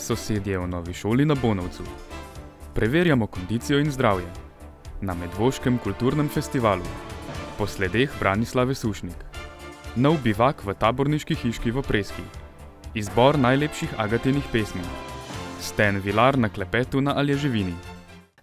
Sosedje v novi šoli na Bonovcu. Preverjamo kondicijo in zdravje. Na Medvoškem kulturnem festivalu. Po sledeh Branislave Sušnik. Nov bivak v taborniški hiški v Preski. Izbor najlepših Agatinih pesmi. Sten Vilar na klepetu na Alježevini.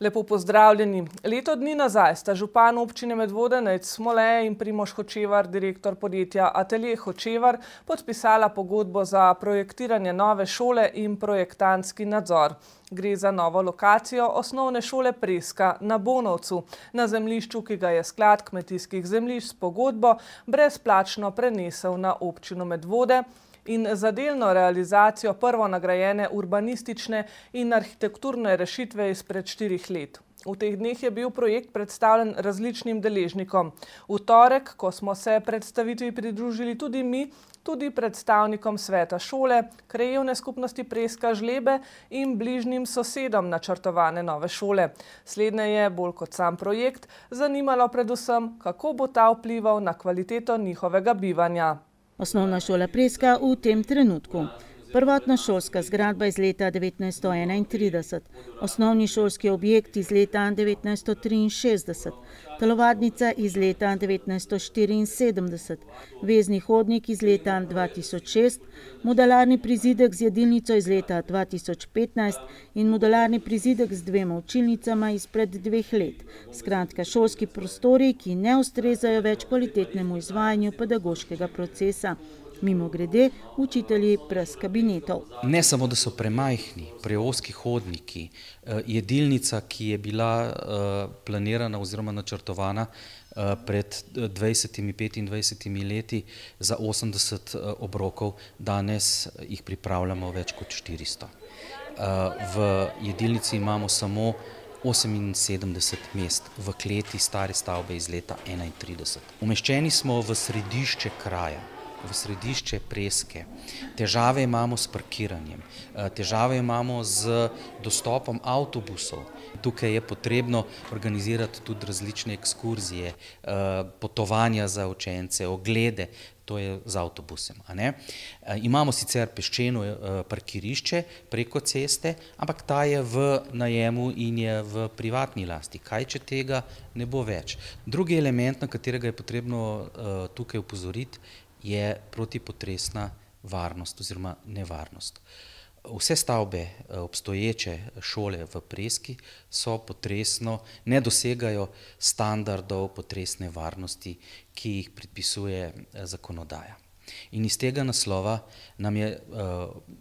Lepo pozdravljeni. Leto dni nazaj sta župan občine Medvode Nejc Smole in Primož Hočevar, direktor podjetja Atelje Hočevar, podpisala pogodbo za projektiranje nove šole in projektantski nadzor. Gre za novo lokacijo osnovne šole Preska na Bonovcu, na zemljišču, ki ga je sklad kmetijskih zemljišč s pogodbo brezplačno prenesel na občino Medvode in za delno realizacijo prvo nagrajene urbanistične in arhitekturne rešitve izpred 4 let. V teh dneh je bil projekt predstavljen različnim deležnikom. V torek, ko smo se predstavitvi pridružili tudi mi, tudi predstavnikom sveta šole, krajevne skupnosti Preska Žlebe in bližnjim sosedom načrtovane nove šole. Slednje je, bolj kot sam projekt, zanimalo predvsem, kako bo ta vplival na kvaliteto njihovega bivanja. Osnovna šola Preska v tem trenutku. Prvotna šolska zgradba iz leta 1931, osnovni šolski objekt iz leta 1963, telovadnica iz leta 1974, vezni hodnik iz leta 2006, modularni prizidek z jedilnico iz leta 2015 in modularni prizidek z 2 učilnicama izpred 2 let. Skratka, šolski prostori, ki ne ustrezajo več kvalitetnemu izvajanju pedagoškega procesa. Mimogrede, učitelji brez kabinetov. Ne samo, da so premajhni, preozki hodniki, jedilnica, ki je bila planirana oziroma načrtovana pred 20-25 leti za 80 obrokov, danes jih pripravljamo več kot 400. V jedilnici imamo samo 78 mest v kleti stare stavbe iz leta 1931. Umeščeni smo v središče kraja, v središče Preske. Težave imamo s parkiranjem, težave imamo z dostopom avtobusov. Tukaj je potrebno organizirati tudi različne ekskurzije, potovanja za učence, oglede, to je z avtobusem. Imamo sicer peščeno parkirišče preko ceste, ampak ta je v najemu in je v privatni lasti. Kaj, če tega ne bo več? Drugi element, na katerega je potrebno tukaj opozoriti, je protipotresna varnost oziroma nevarnost. Vse stavbe obstoječe šole v Preski so potresno, ne dosegajo standardov potresne varnosti, ki jih predpisuje zakonodaja. In iz tega naslova nam je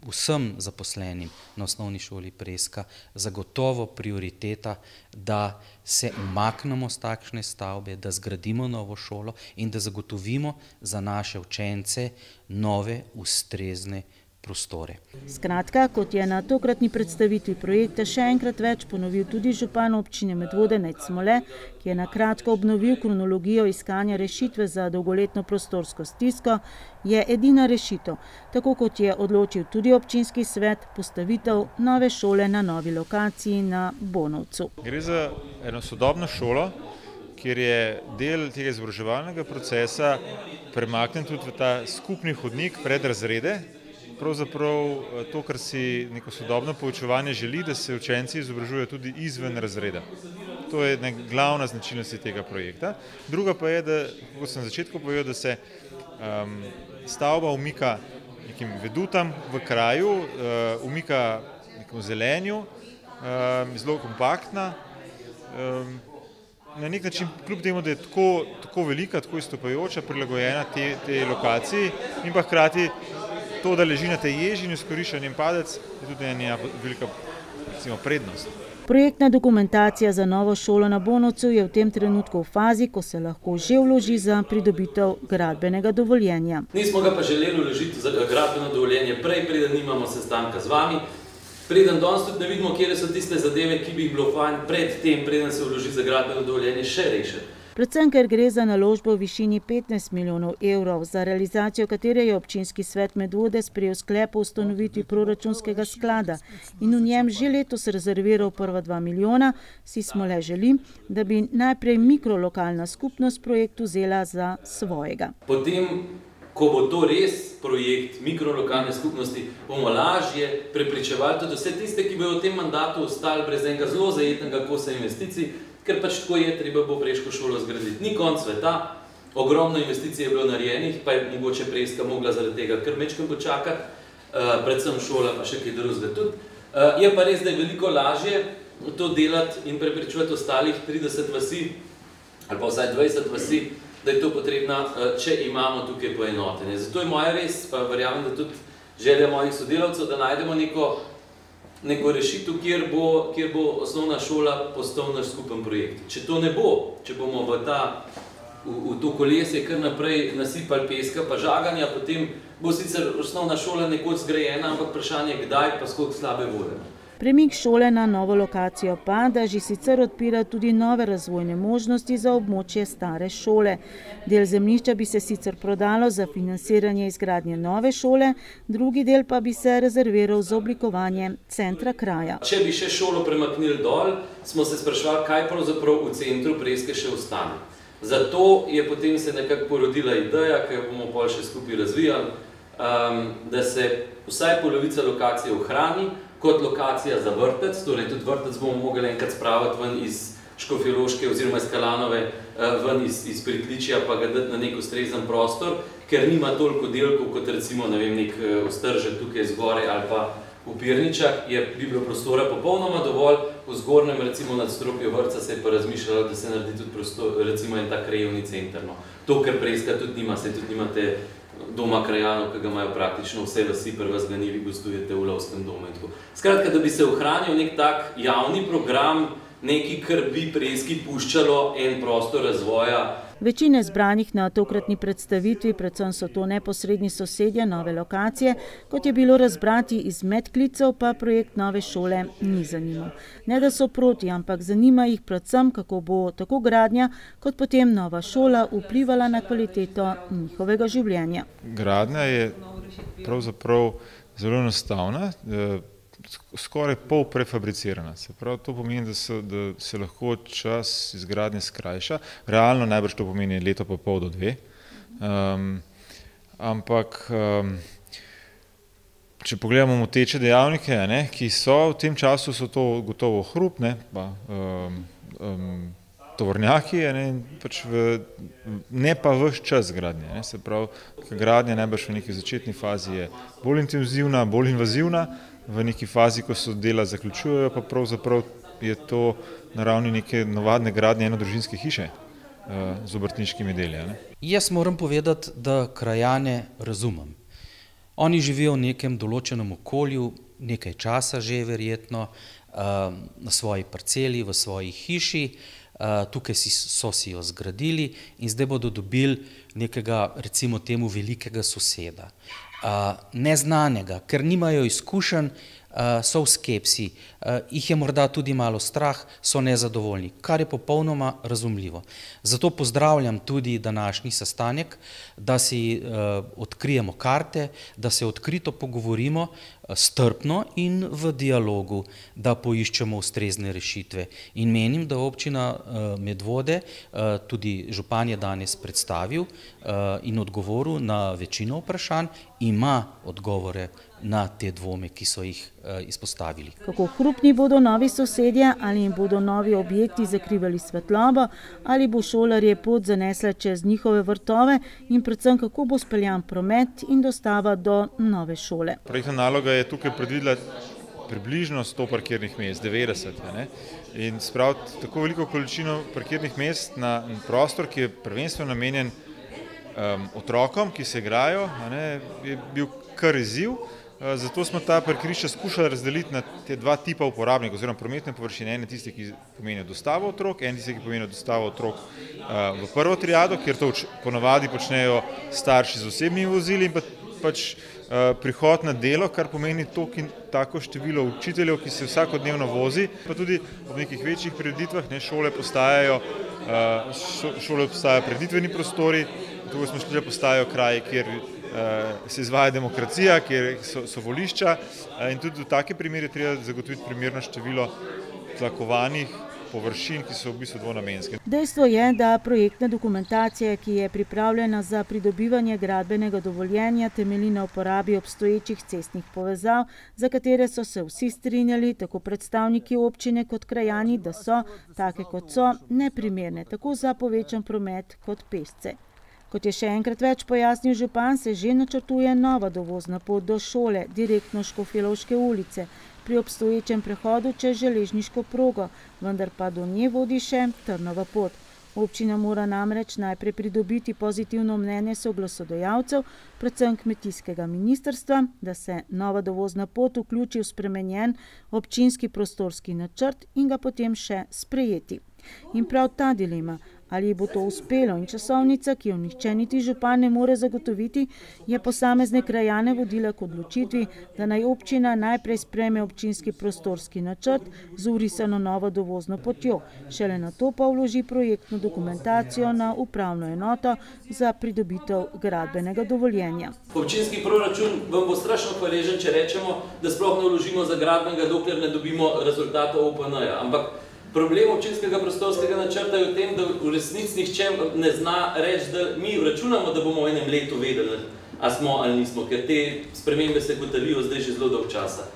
vsem zaposlenim na osnovni šoli Preska zagotovo prioriteta, da se umaknemo z takšne stavbe, da zgradimo novo šolo in da zagotovimo za naše učence nove, ustrezne prostore. Skratka, kot je na tokratni predstavitvi projekta še enkrat več ponovil tudi župan občine Medvode Nejc Smole, ki je na kratko obnovil kronologijo iskanja rešitve za dolgoletno prostorsko stisko, je edina rešitev, tako kot je odločil tudi občinski svet, postavitev nove šole na novi lokaciji na Bonovcu. Gre za eno sodobno šolo, kjer je del tega izobraževalnega procesa premaknen tudi v ta skupni hodnik pred razrede. Pravzaprav to, kar si neko sodobno poučevanje želi, da se učenci izobražujejo tudi izven razreda. To je glavna značilnost tega projekta. Druga pa je, da, kako sem na začetku povedal, da se stavba umika nekim vedutam v kraju, umika nekom zelenju, zelo kompaktna. Na nek način, kljub temu, da je tako velika, tako izstopajoča, prilagojena tej lokaciji in pa hkrati to, da leži na tej ježi in izkorišča njen padec, je tudi ena velika prednost. Projektna dokumentacija za novo šolo na Bonovcu je v tem trenutku v fazi, ko se lahko že vloži za pridobitev gradbenega dovoljenja. Nismo ga pa želeli vložiti za gradbeno dovoljenje prej, preden nimamo sestanka z vami, preden danes tudi ne vidimo, kje so tiste zadeve, ki bi jih bilo fajn pred tem, preden se vloži za gradbeno dovoljenje, še rešiti. Predvsem, ker gre za naložbo v višini 15 milijonov evrov, za realizacijo katere je občinski svet Medvode sprejel sklep o ustanovitvi proračunskega sklada in v njem že letos rezerviral prva 2 milijona, si Smole želi, da bi najprej mikrolokalna skupnost projekt vzela za svojega. Potem ko bo to res projekt mikrolokalne skupnosti, bomo lažje prepričevali tudi vse tiste, ki bodo v tem mandatu ostali brez enega zelo zajetnega kosa investicij, ker pač tako je, treba bo Preško šolo zgraditi. Ni konc sveta, ogromno investicij je bilo narejenih, pa je mogoče Preska mogla zaradi tega kar mečkam počakati, predvsem šola pa še kaj drugega tudi. Je pa res, da je veliko lažje to delati in prepričevati ostalih 30 vasi, ali pa vsaj 20 vasi, da je to potrebno, če imamo tukaj poenotenje. Zato je moja res, pa verjamem, da tudi želja mojih sodelavcev, da najdemo neko rešitev, kjer bo osnovna šola postal naš skupen projekt. Če to ne bo, če bomo v to kolesje kar naprej nasipali peska pa žaganja, potem bo sicer osnovna šola nekoč zgrajena, ampak vprašanje kdaj pa skoliko slabe volje. Premik šole na novo lokacijo pa, da že sicer odpira tudi nove razvojne možnosti za območje stare šole. Del zemljišča bi se sicer prodalo za financiranje izgradnje nove šole, drugi del pa bi se rezerviral za oblikovanje centra kraja. Če bi še šolo premaknili dol, smo se spraševali, kaj pravzaprav v centru Preske še ostane. Zato je potem se nekako porodila ideja, ki jo bomo pol še skupaj razvijali, da se vsaj polovica lokacije ohrani, kot lokacija za vrtec, torej tudi vrtec bomo mogli enkrat spraviti ven iz Škofjeloške oziroma iz Kalanove, ven iz Pritličja, pa ga dati na nek ustrezen prostor, ker nima toliko delkov kot recimo nek Ostržek tukaj zgoraj ali pa v Pirničah, bi bilo prostora popolnoma dovolj, v zgornjem recimo nadstropju vrtca se je pa razmišljalo, da se naredi tudi prostor, recimo en tak krajevni center. To, kar Preska tudi nima, se tudi nimate doma krajanov, ki ga imajo praktično vse vasi, pri vas ga ni, vi gostujete v lovskem domu in tako. Skratka, da bi se ohranil nek tak javni program, nekaj, kar bi Preski puščalo en prostor razvoja. Večine zbranih na tokratni predstavitvi, predvsem so to neposredni sosedje nove lokacije, kot je bilo razbrati iz medklicev, pa projekt nove šole ni zanimal. Ne da so proti, ampak zanima jih predvsem, kako bo tako gradnja, kot potem nova šola vplivala na kvaliteto njihovega življenja. Gradnja je pravzaprav zelo enostavna, skoraj pol prefabricirana. Se pravi, to pomeni, da se lahko čas izgradnje skrajša. Realno najbrž to pomeni leto pa pol do 2. Ampak, če pogledamo moteče dejavnike, ki so v tem času, so to gotovo hrup, tovornjaki, ne pa ves čas gradnje. Se pravi, gradnja najbrž v neki začetni fazi je bolj intenzivna, bolj invazivna, v neki fazi, ko so dela zaključujejo, pa pravzaprav je to na ravni neke navadne gradnje enodružinske hiše z obrtniškimi deli. Jaz moram povedati, da krajane razumem. Oni živijo v nekem določenem okolju, nekaj časa že verjetno, na svoji parceli, v svoji hiši, tukaj so si jo zgradili in zdaj bodo dobili nekega, recimo temu, velikega soseda. Neznanega, ker nimajo izkušenj, so v skepsi, jih je morda tudi malo strah, so nezadovoljni, kar je popolnoma razumljivo. Zato pozdravljam tudi današnji sestanek, da si odkrijemo karte, da se odkrito pogovorimo, strpno in v dialogu, da poiščemo ustrezne rešitve. In menim, da občina Medvode, tudi župan je danes predstavil in odgovoril na večino vprašanj, ima odgovore na te dvome, ki so jih izpostavili. Kako hrupni bodo novi sosedje, ali jim bodo novi objekti zakrivali svetlobo, ali bo šolarje pot zanesla čez njihove vrtove in predvsem kako bo speljan promet in dostava do nove šole. Projektna naloga je tukaj predvidela približno 100 parkirnih mest, 90. In spraviti tako veliko količino parkirnih mest na prostor, ki je prvenstveno namenjen otrokom, ki se igrajo, je bil kar izziv. Zato smo ta parkirišča skušali razdeliti na te dva tipa uporabnikov, oziroma prometne površine. Ene tiste, ki pomenijo dostavo otrok, ene tiste, ki pomenijo dostavo otrok v prvo triado, kjer to ponavadi počnejo starši z osebnimi vozili in pač prihod na delo, kar pomeni tako število učiteljev, ki se vsakodnevno vozi, pa tudi ob nekih večjih prireditvah. Šole postajajo prireditveni prostori, tukaj smo šli, da postajajo kraji, kjer se izvaja demokracija, kjer so volišča in tudi v take primere treba zagotoviti primerno število tlakovanih površin, ki so v bistvu dvonamenske. Dejstvo je, da projektna dokumentacija, ki je pripravljena za pridobivanje gradbenega dovoljenja, temelji na uporabi obstoječih cestnih povezav, za katere so se vsi strinjali, tako predstavniki občine kot krajani, da so, take kot so, neprimerne tako za povečan promet kot pešce. Kot je še enkrat več pojasnil župan, se že načrtuje nova dovozna pot do šole, direktno Škofjeloške ulice, pri obstoječem prehodu čez železniško progo, vendar pa do nje vodi še Trnova pot. Občina mora namreč najprej pridobiti pozitivno mnenje soglasodajalcev, predvsem kmetijskega ministrstva, da se nova dovozna pot vključi v spremenjen občinski prostorski načrt in ga potem še sprejeti. In prav ta dilema, ali bo to uspelo in časovnica, ki jo nihče niti župan ne more zagotoviti, je posamezne krajane vodila k odločitvi, da naj občina najprej sprejme občinski prostorski načrt z vrisano novo dovozno potjo, šele nato pa vloži projektno dokumentacijo na upravno enoto za pridobitev gradbenega dovoljenja. Občinski proračun vam bo strašno hvaležen, če rečemo, da sploh ne vložimo za gradbenega, dokler ne dobimo rezultatov OPN-ja. Ampak problem občinskega prostorskega načrta je v tem, da v resnici nihče ne zna reči, da mi računamo, da bomo v enem letu vedeli, a smo ali nismo, ker te spremembe se kotalijo zdaj že zelo dolg časa.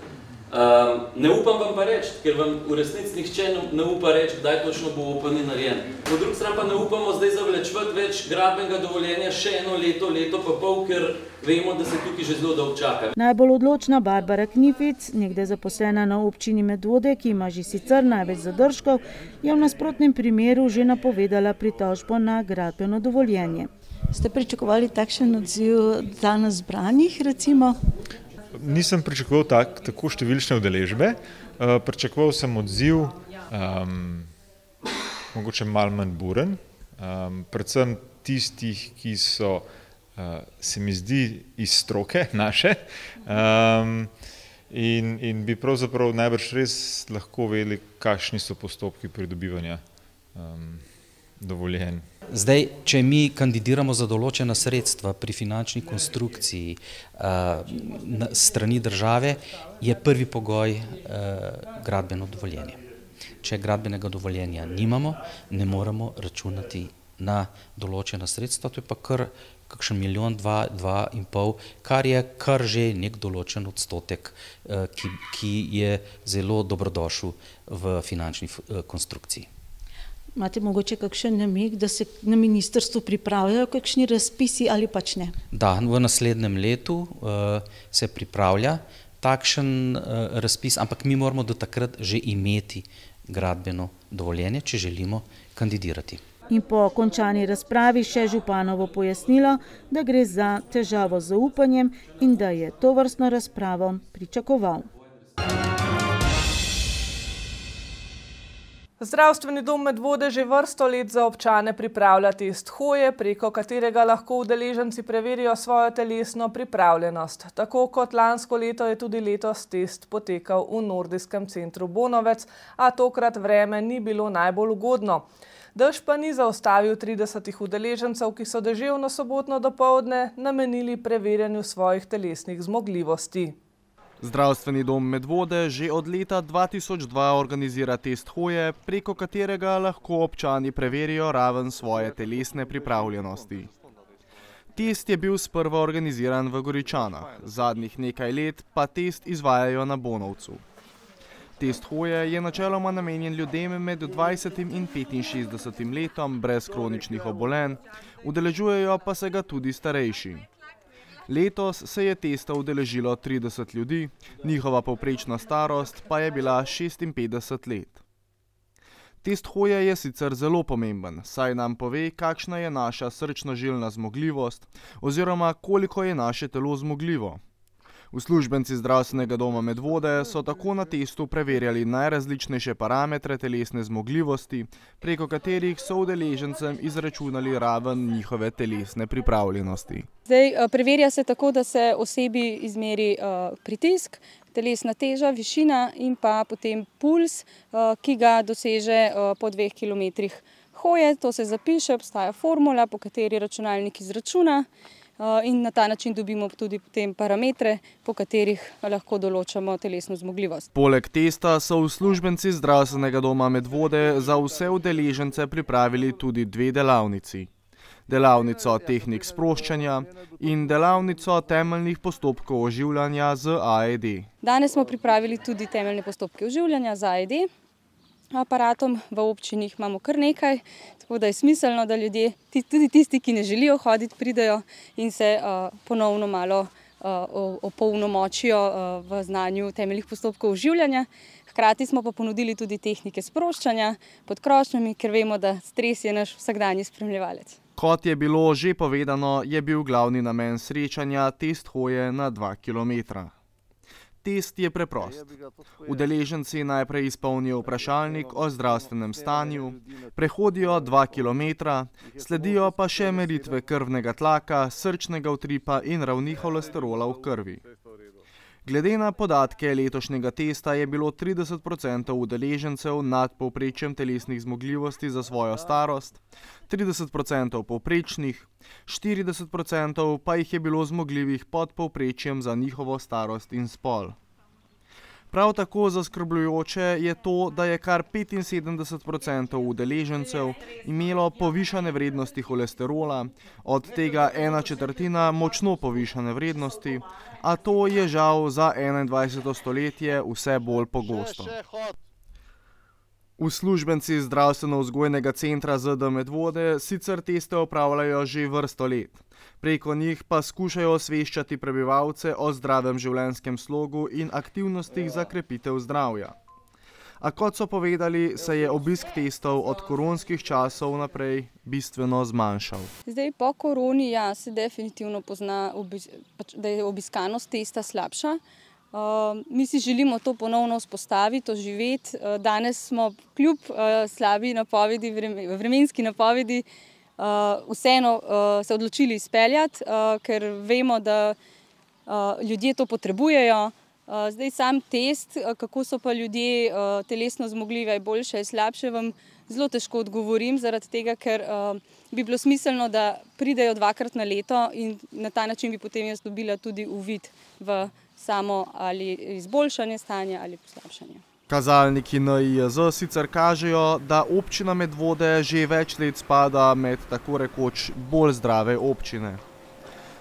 Ne upam vam pa reči, ker vam v resnici nihče ne upa reči, kdaj točno bo OPN narejen. Po drugi strani pa ne upamo zdaj zavlečevati več gradbenega dovoljenja še eno leto, leto pa pol, ker vemo, da se tukaj že zelo dolgo čaka. Najbolj odločna Barbara Knific, nekdaj zaposlena na občini Medvode, ki ima že sicer največ zadržkov, je v nasprotnem primeru že napovedala pritožbo na gradbeno dovoljenje. Ste pričakovali takšen odziv danes zbranih, recimo? Nisem pričakoval tako številčne udeležbe. Pričakoval sem odziv, mogoče malo manj buren, predvsem tistih, ki so, se mi zdi, iz stroke naše, in bi pravzaprav najbrž res lahko vedeli, kakšni so postopki pridobivanja dovoljenj. Zdaj, če mi kandidiramo za določena sredstva pri finančni konstrukciji strani države, je prvi pogoj gradbeno dovoljenje. Če gradbenega dovoljenja nimamo, ne moremo računati na določena sredstva, to je pa kar kakšen milijon, 2,5, kar je kar že nek določen odstotek, ki je zelo dobrodošel v finančni konstrukciji. Imate mogoče kakšen namig, da se na ministrstvu pripravljajo kakšni razpisi ali pač ne? Da, v naslednjem letu se pripravlja takšen razpis, ampak mi moramo do takrat že imeti gradbeno dovoljenje, če želimo kandidirati. In po končani razpravi še županovo pojasnilo, da gre za težavo z zaupanjem in da je tovrstno razpravo pričakoval. Zdravstveni dom Medvode že vrsto let za občane pripravlja test hoje, preko katerega lahko udeleženci preverijo svojo telesno pripravljenost. Tako kot lansko leto je tudi letos test potekal v nordijskem centru Bonovec, a tokrat vreme ni bilo najbolj ugodno. Dež pa ni zaustavil 30 udeležencev, ki so deževno sobotno dopoldne namenili preverjanju svojih telesnih zmogljivosti. Zdravstveni dom Medvode že od leta 2002 organizira test hoje, preko katerega lahko občani preverijo raven svoje telesne pripravljenosti. Test je bil sprva organiziran v Goričanah, zadnjih nekaj let pa test izvajajo na Bonovcu. Test hoje je načeloma namenjen ljudem med 20 in 65 letom brez kroničnih obolenj, udeležujejo pa se ga tudi starejši. Letos se je testa udeležilo 30 ljudi, njihova povprečna starost pa je bila 56 let. Test hoje je sicer zelo pomemben, saj nam pove, kakšna je naša srčno-žilna zmogljivost oziroma koliko je naše telo zmogljivo. Uslužbenci zdravstvenega doma Medvode so tako na testu preverjali najrazličnejše parametre telesne zmogljivosti, preko katerih so udeležencem izračunali raven njihove telesne pripravljenosti. Zdaj, preverja se tako, da se osebi izmeri pritisk, telesna teža, višina in pa potem puls, ki ga doseže po 2 kilometrih hoje. To se zapiše, obstaja formula, po kateri računalnik izračuna. in na ta način dobimo tudi potem parametre, po katerih lahko določamo telesno zmogljivost. Poleg testa so uslužbenci Zdravstvenega doma Medvode za vse udeležence pripravili tudi 2 delavnici. Delavnico tehnik sproščanja in delavnico temeljnih postopkov oživljanja z AED. Danes smo pripravili tudi temeljne postopke oživljanja z AED aparatom. V občini imamo kar nekaj, tako da je smiselno, da ljudje, tudi tisti, ki ne želijo hoditi, pridejo in se ponovno malo opolnomočijo v znanju temeljnih postopkov oživljanja. Hkrati smo pa ponudili tudi tehnike sproščanja pod krošnjami, ker vemo, da stres je naš vsakdanji spremljevalec. Kot je bilo že povedano, je bil glavni namen srečanja test hoje na 2 km. Test je preprost. Udeleženci najprej izpolnijo vprašalnik o zdravstvenem stanju, prehodijo 2 km, sledijo pa še meritve krvnega tlaka, srčnega utripa in ravni holesterola v krvi. Glede na podatke letošnjega testa je bilo 30% udeležencev nad povprečjem telesnih zmogljivosti za svojo starost, 30% povprečnih, 40% pa jih je bilo zmogljivih pod povprečjem za njihovo starost in spol. Prav tako zaskrbljujoče je to, da je kar 75% udeležencev imelo povišane vrednosti holesterola, od tega 1/4 močno povišane vrednosti, a to je žal za 21. stoletje vse bolj pogosto. Uslužbenci Zdravstveno-vzgojnega centra ZD Medvode sicer teste opravljajo že vrsto let. Preko njih pa skušajo osveščati prebivalce o zdravem življenjskem slogu in aktivnostih za krepitev zdravja. A kot so povedali, se je obisk testov od koronskih časov naprej bistveno zmanjšal. Zdaj po koroni se definitivno pozna, da je obiskanost testa slabša. Mi si želimo to ponovno vzpostaviti, oživeti. Danes smo kljub slabi napovedi, vremenski napovedi, vseeno se odločili izpeljati, ker vemo, da ljudje to potrebujejo. Zdaj sam test, kako so pa ljudje telesno zmogljivi, boljše, slabše, vam zelo težko odgovorim, zaradi tega, ker bi bilo smiselno, da pridejo 2-krat na leto in na ta način bi potem jaz dobila tudi uvid v samo ali izboljšanje stanja ali poslabšanje. Kazalniki NIJZ sicer kažejo, da občina Medvode že več let spada med tako rekoč bolj zdrave občine.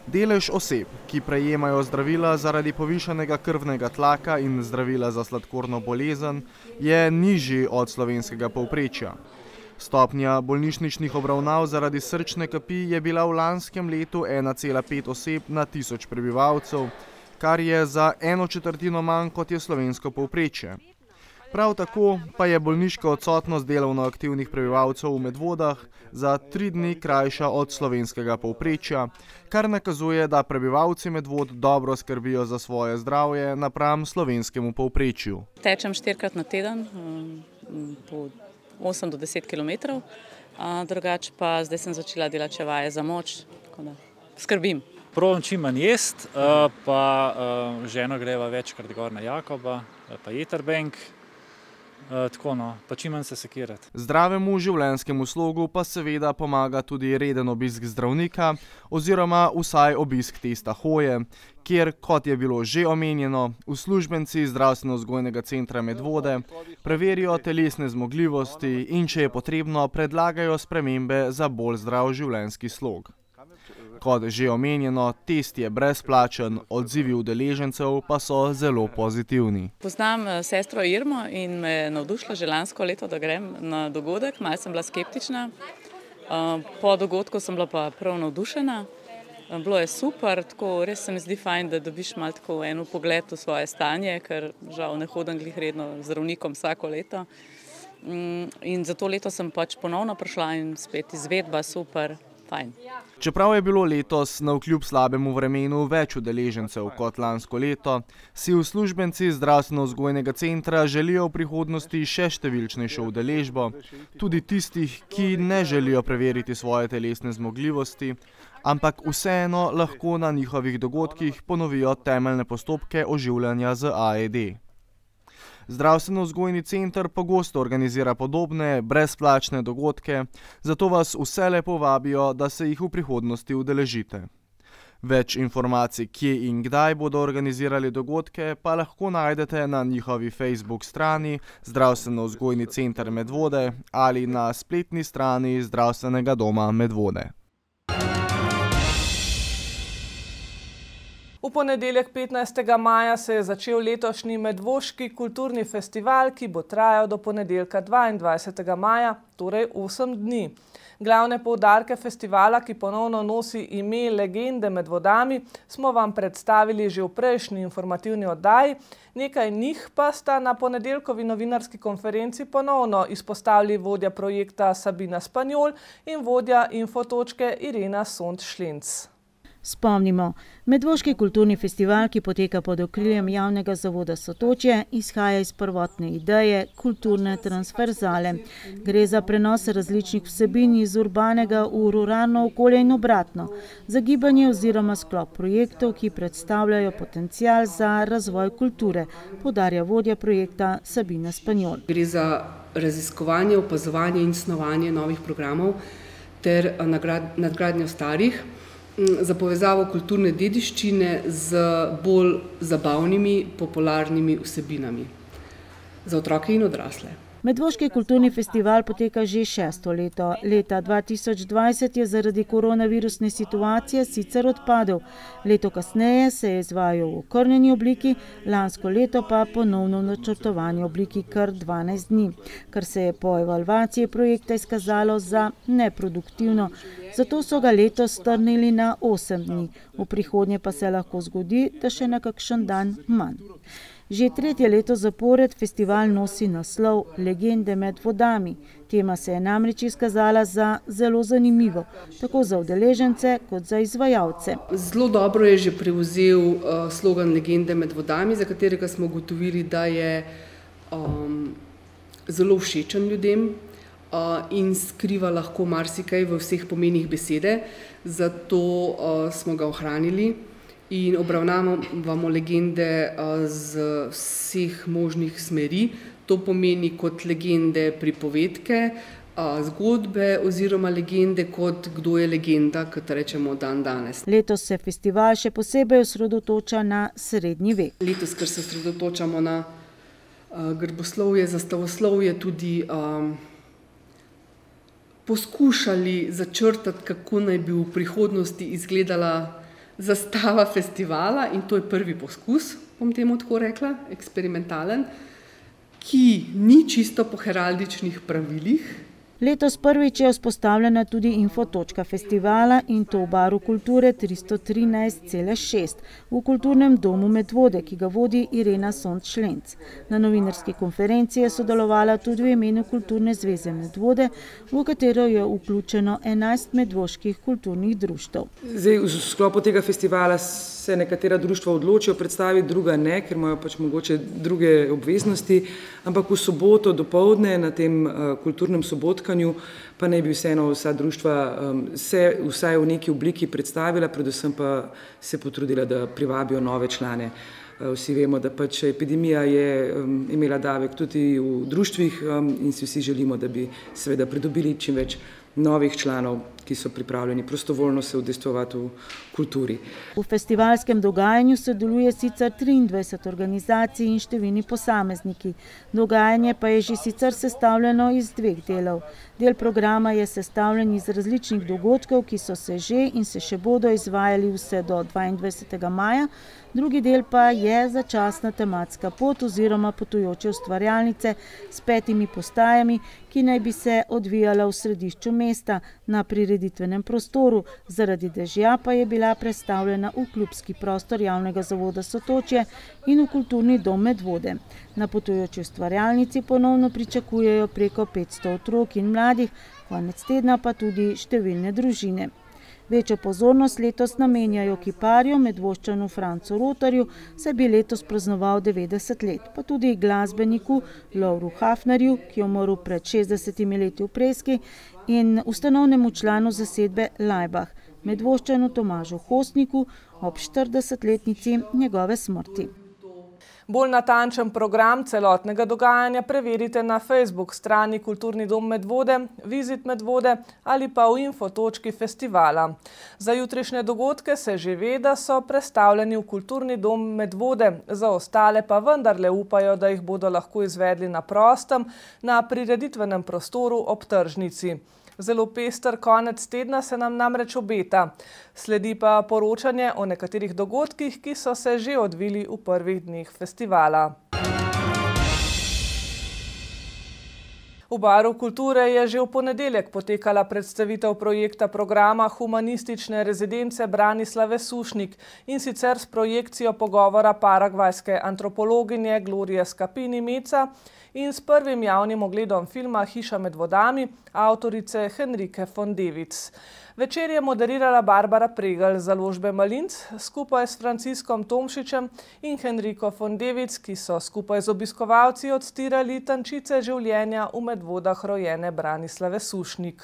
Delež oseb, ki prejemajo zdravila zaradi povišanega krvnega tlaka in zdravila za sladkorno bolezen, je nižji od slovenskega povprečja. Stopnja bolnišničnih obravnav zaradi srčne kapi je bila v lanskem letu 1,5 oseb na 1000 prebivalcev, kar je za 1/4 manj kot je slovensko povprečje. Prav tako pa je bolniška odsotnost delovno aktivnih prebivalcev v Medvodah za 3 dni krajša od slovenskega povprečja, kar nakazuje, da prebivalci Medvod dobro skrbijo za svoje zdravje napram slovenskemu povprečju. Tečem 4-krat na teden, po 8 do 10 km, drugače pa zdaj sem začela delati še vaje za moč, tako da skrbim. Probam čim manj jest, pa ženo greva večkrat gor na Jakoba, pa Jeterbank. Tako pa čim manj se sekirati. Zdravemu življenjskemu slogu pa seveda pomaga tudi reden obisk zdravnika oziroma vsaj obisk testa hoje, kjer, kot je bilo že omenjeno, uslužbenci Zdravstveno-vzgojnega centra Medvode preverijo telesne zmogljivosti in, če je potrebno, predlagajo spremembe za bolj zdrav življenjski slog. Kot že omenjeno, test je brezplačen, odzivi udeležencev pa so zelo pozitivni. Poznam sestro Irmo in me je navdušila že lansko leto, da grem na dogodek. Malo sem bila skeptična, po dogodku sem bila pa prav navdušena. Bilo je super, tako res se mi zdi fajn, da dobiš malo tako en pogled v svoje stanje, ker žal ne hodim glih redno z zdravnikom vsako leto. In za to leto sem pač ponovno prišla in spet izvedba super. Fajn. Čeprav je bilo letos navkljub slabemu vremenu več udeležencev kot lansko leto, si uslužbenci Zdravstveno-vzgojnega centra želijo v prihodnosti še številčnejšo udeležbo, tudi tistih, ki ne želijo preveriti svoje telesne zmogljivosti, ampak vseeno lahko na njihovih dogodkih ponovijo temeljne postopke oživljanja z AED. Zdravstveno-vzgojni center pogosto organizira podobne, brezplačne dogodke, zato vas vse lepo vabijo, da se jih v prihodnosti udeležite. Več informacij, kje in kdaj bodo organizirali dogodke, pa lahko najdete na njihovi Facebook strani Zdravstveno-vzgojni center Medvode ali na spletni strani Zdravstvenega doma Medvode. V ponedeljek 15. maja se je začel letošnji Medvoški kulturni festival, ki bo trajal do ponedeljka 22. maja, torej 8 dni. Glavne poudarke festivala, ki ponovno nosi ime Legende med vodami, smo vam predstavili že v prejšnji informativni oddaji. Nekaj njih pa sta na ponedeljkovi novinarski konferenci ponovno izpostavili vodja projekta Sabina Spanjol in vodja Infotočke Irena Sont-Šlenc. Spomnimo, Medvoški kulturni festival, ki poteka pod okriljem javnega zavoda Sotočje, izhaja iz prvotne ideje kulturne transverzale. Gre za prenos različnih vsebin iz urbanega v ruralno okolje in obratno, za gibanje oziroma sklop projektov, ki predstavljajo potencial za razvoj kulture, poudarja vodja projekta Sabina Spanjol. Gre za raziskovanje, opazovanje in snovanje novih programov ter nadgradnjo starih, za povezavo kulturne dediščine z bolj zabavnimi, popularnimi vsebinami za otroke in odrasle. Medvoški kulturni festival poteka že 6. leto. Leta 2020 je zaradi koronavirusne situacije sicer odpadel. Leto kasneje se je izvajal v okrnjeni obliki, lansko leto pa ponovno v načrtovani obliki kar 12 dni, kar se je po evalvaciji projekta izkazalo za neproduktivno. Zato so ga letos strnili na 8 dni. V prihodnje pa se lahko zgodi, da še na kakšen dan manj. Že 3. leto zapored festival nosi naslov Legende med vodami. Tema se je namreč izkazala za zelo zanimivo, tako za udeležence kot za izvajalce. Zelo dobro je že prevzel slogan Legende med vodami, za katerega smo ugotovili, da je zelo všečen ljudem in skriva lahko marsikaj v vseh pomenih besede, zato smo ga ohranili. In obravnavamo legende z vseh možnih smeri. To pomeni kot legende pripovedke, zgodbe oziroma legende kot kdo je legenda, kot rečemo dan danes. Letos se festival še posebej osredotoča na srednji vek. Letos, ker se osredotočamo na grboslovje, zastavoslovje, tudi poskušali začrtati, kako naj bi v prihodnosti izgledala zastava festivala, in to je prvi poskus, bom temu tako rekla, eksperimentalen, ki ni čisto po heraldičnih pravilih. Letos prvič je vzpostavljena tudi Infotočka festivala in to v Baru kulture 313,6 v Kulturnem domu Medvode, ki ga vodi Irena Sont-Šlenc. Na novinarski konferenci je sodelovala tudi v imenu Kulturne zveze Medvode, v katero je vključeno 11 medvoških kulturnih društev. Zdaj, v sklopu tega festivala se nekatera društva odločijo predstaviti, druga ne, ker imajo pač mogoče druge obveznosti, ampak v soboto dopoldne na tem kulturnem sobotkanju pa naj bi vseeno vsa društva se vsaj v neki obliki predstavila, predvsem pa se potrudila, da privabijo nove člane. Vsi vemo, da pač epidemija je imela davek tudi v društvih in si vsi želimo, da bi seveda pridobili čim več novih članov, ki so pripravljeni prostovoljno se udejstvovati v kulturi. V festivalskem dogajanju sodeluje sicer 23 organizacij in številni posamezniki. Dogajanje pa je že sicer sestavljeno iz 2 delov. Del programa je sestavljen iz različnih dogodkov, ki so se že in se še bodo izvajali vse do 22. maja. Drugi del pa je začasna tematska pot oziroma potujoče ustvarjalnice s 5 postajami, ki naj bi se odvijala v središču mesta na prireditvenem prostoru. Zaradi dežja pa je bila prestavljena v klubski prostor javnega zavoda Sotočje in v Kulturni dom Medvode. Na potujoči ustvarjalnici ponovno pričakujejo preko 500 otrok in mladih, konec tedna pa tudi številne družine. Večjo pozornost letos namenjajo kiparju Medvoščanu Francu Rotarju, saj bi letos praznoval 90 let, pa tudi glasbeniku Lovru Hafnerju, ki je umrl pred 60 leti v Preski, in ustanovnemu članu zasedbe Laibach, Medvoščanu Tomažu Hostniku ob 40-letnici njegove smrti. Bolj natančen program celotnega dogajanja preverite na Facebook strani Kulturni dom Medvode, Vizit Medvode ali pa v infotočki festivala. Za jutrišnje dogodke se že ve, da so prestavljeni v Kulturni dom Medvode, za ostale pa vendarle upajo, da jih bodo lahko izvedli na prostem, na prireditvenem prostoru ob tržnici. Zelo pester konec tedna se nam namreč obeta. Sledi pa poročanje o nekaterih dogodkih, ki so se že odvili v prvih dneh festivala. V Baru kulture je že v ponedeljek potekala predstavitev projekta programa humanistične rezidence Branislave Sušnik, in sicer s projekcijo pogovora paragvajske antropologinje Glorije Scapini Meca in s prvim javnim ogledom filma Hiša med vodami avtorice Henrike Fondevic. Večer je moderirala Barbara Pregelj z založbe Malinc skupaj s Franciskom Tomšičem in Henriko Fondevic, ki so skupaj z obiskovalci odstirali tančice življenja v Medvodah rojene Branislave Sušnik.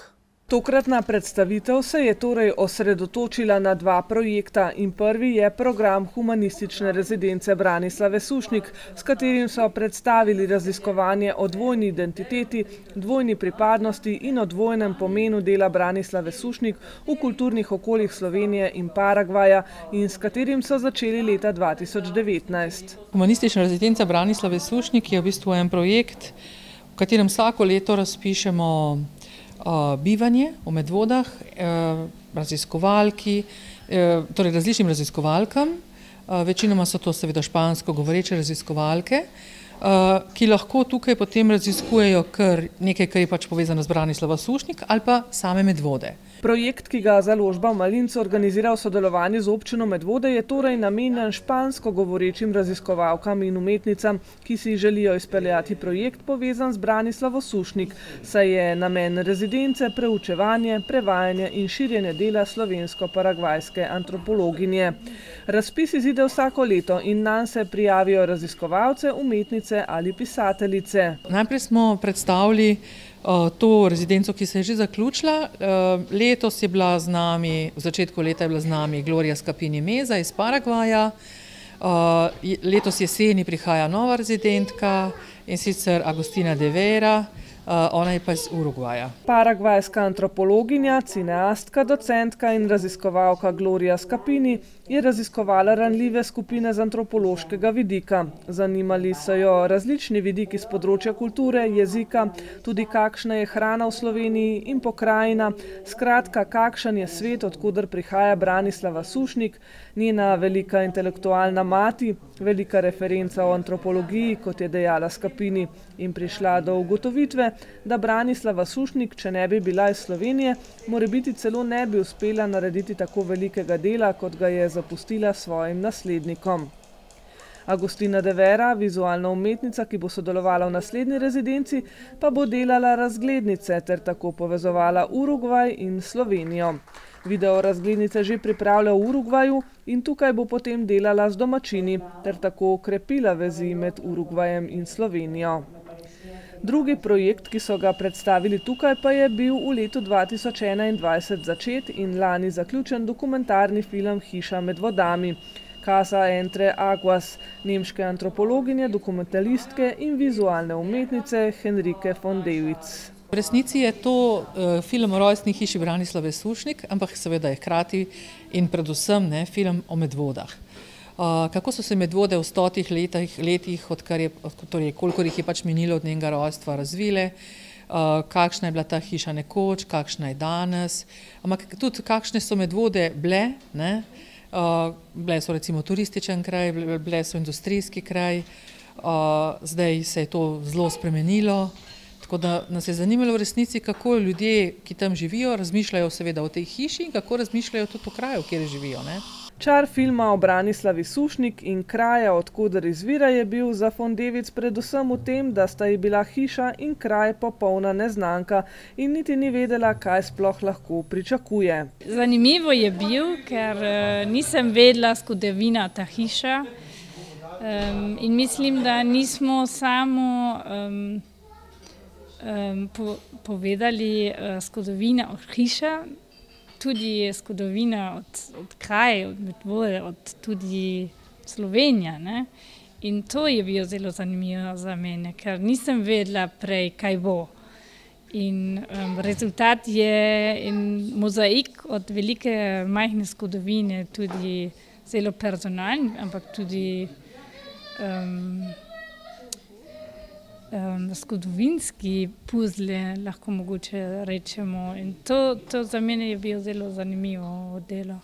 Tokratna predstavitev se je torej osredotočila na dva projekta in prvi je program humanistične rezidence Branislave Sušnik, s katerim so predstavili raziskovanje o dvojni identiteti, dvojni pripadnosti in o dvojnem pomenu dela Branislave Sušnik v kulturnih okoljih Slovenije in Paragvaja in s katerim so začeli leta 2019. Humanistična rezidenca Branislave Sušnik je v bistvu en projekt, v katerem vsako leto razpišemo bivanje v Medvodah, raziskovalki, torej različnim raziskovalkam, večinoma so to seveda špansko govoreče raziskovalke, ki lahko tukaj potem raziskujejo kar nekaj, kar je pač povezano z Branislavo Sušnik ali pa same Medvode. Projekt, ki ga založba Malinc organizira v sodelovanju z občino Medvode, je torej namenjen špansko govorečim raziskovalkam in umetnicam, ki si želijo izpeljati projekt povezan z Branislavo Sušnik, saj je namen rezidence preučevanje, prevajanje in širjenje dela slovensko-paragvajske antropologinje. Razpis izide vsako leto in nanj se prijavijo raziskovalce, umetnice ali pisateljice. Najprej smo predstavili to rezidenco, ki se je že zaključila. Letos je bila z nami, v začetku leta je bila z nami Glorija Scapini Meza iz Paragvaja. Letos jeseni prihaja nova rezidentka in sicer Agustina de Vera, ona je pa iz Urugvaja. Paragvajska antropologinja, cineastka, docentka in raziskovalka Glorija Scapini je raziskovala ranljive skupine z antropološkega vidika. Zanimali so jo različni vidiki z področja kulture, jezika, tudi kakšna je hrana v Sloveniji in pokrajina, skratka, kakšen je svet, odkuder prihaja Branislava Sušnik, njena velika intelektualna mati, velika referenca o antropologiji, kot je dejala Scapini, in prišla do ugotovitve, da Branislava Sušnik, če ne bi bila iz Slovenije, morebiti celo ne bi uspela narediti tako velikega dela, kot ga je zapustila svojim naslednikom. Agustina de Vera, vizualna umetnica, ki bo sodelovala v naslednji rezidenci, pa bo delala razglednice ter tako povezovala Urugvaj in Slovenijo. Video razglednice že pripravlja v Urugvaju in tukaj bo potem delala z domačini ter tako okrepila vezi med Urugvajem in Slovenijo. Drugi projekt, ki so ga predstavili tukaj, pa je bil v letu 2021 začet in lani zaključen dokumentarni film Hiša med vodami. Casa entre aguas, nemške antropologinje, dokumentalistke in vizualne umetnice Henrike Fondevic. V resnici je to film o rojstni hiši Branislave Sušnik, ampak seveda je hkrati in predvsem film o Medvodah. Kako so se Medvode v 100 letih, kolikor jih je pač minilo od njenega rojstva, razvile, kakšna je bila ta hiša nekoč, kakšna je danes, ampak tudi kakšne so Medvode bile, bile so recimo turističen kraj, bile so industrijski kraj, zdaj se je to zelo spremenilo. Tako da nas je zanimalo v resnici, kako ljudje, ki tam živijo, razmišljajo seveda o tej hiši in kako razmišljajo tudi o kraju, kjer živijo. Čar filma o Branislavi Sušnik in kraja, odkoder izvira, je bil za Fondevic predvsem v tem, da sta ji bila hiša in kraj popolna neznanka in niti ni vedela, kaj sploh lahko pričakuje. Zanimivo je bil, ker nisem vedela zgodovina ta hiša in mislim, da nismo samo povedali zgodovina od hiša, tudi zgodovina od kraja, od Medvode, od tudi Slovenija. In to je bilo zelo zanimivo za mene, ker nisem vedela prej, kaj bo. In rezultat je mozaik od velike majhne zgodovine, tudi zelo personalni, ampak tudi zgodovinski puzle, lahko mogoče rečemo. In to za mene je bilo zelo zanimivo delo.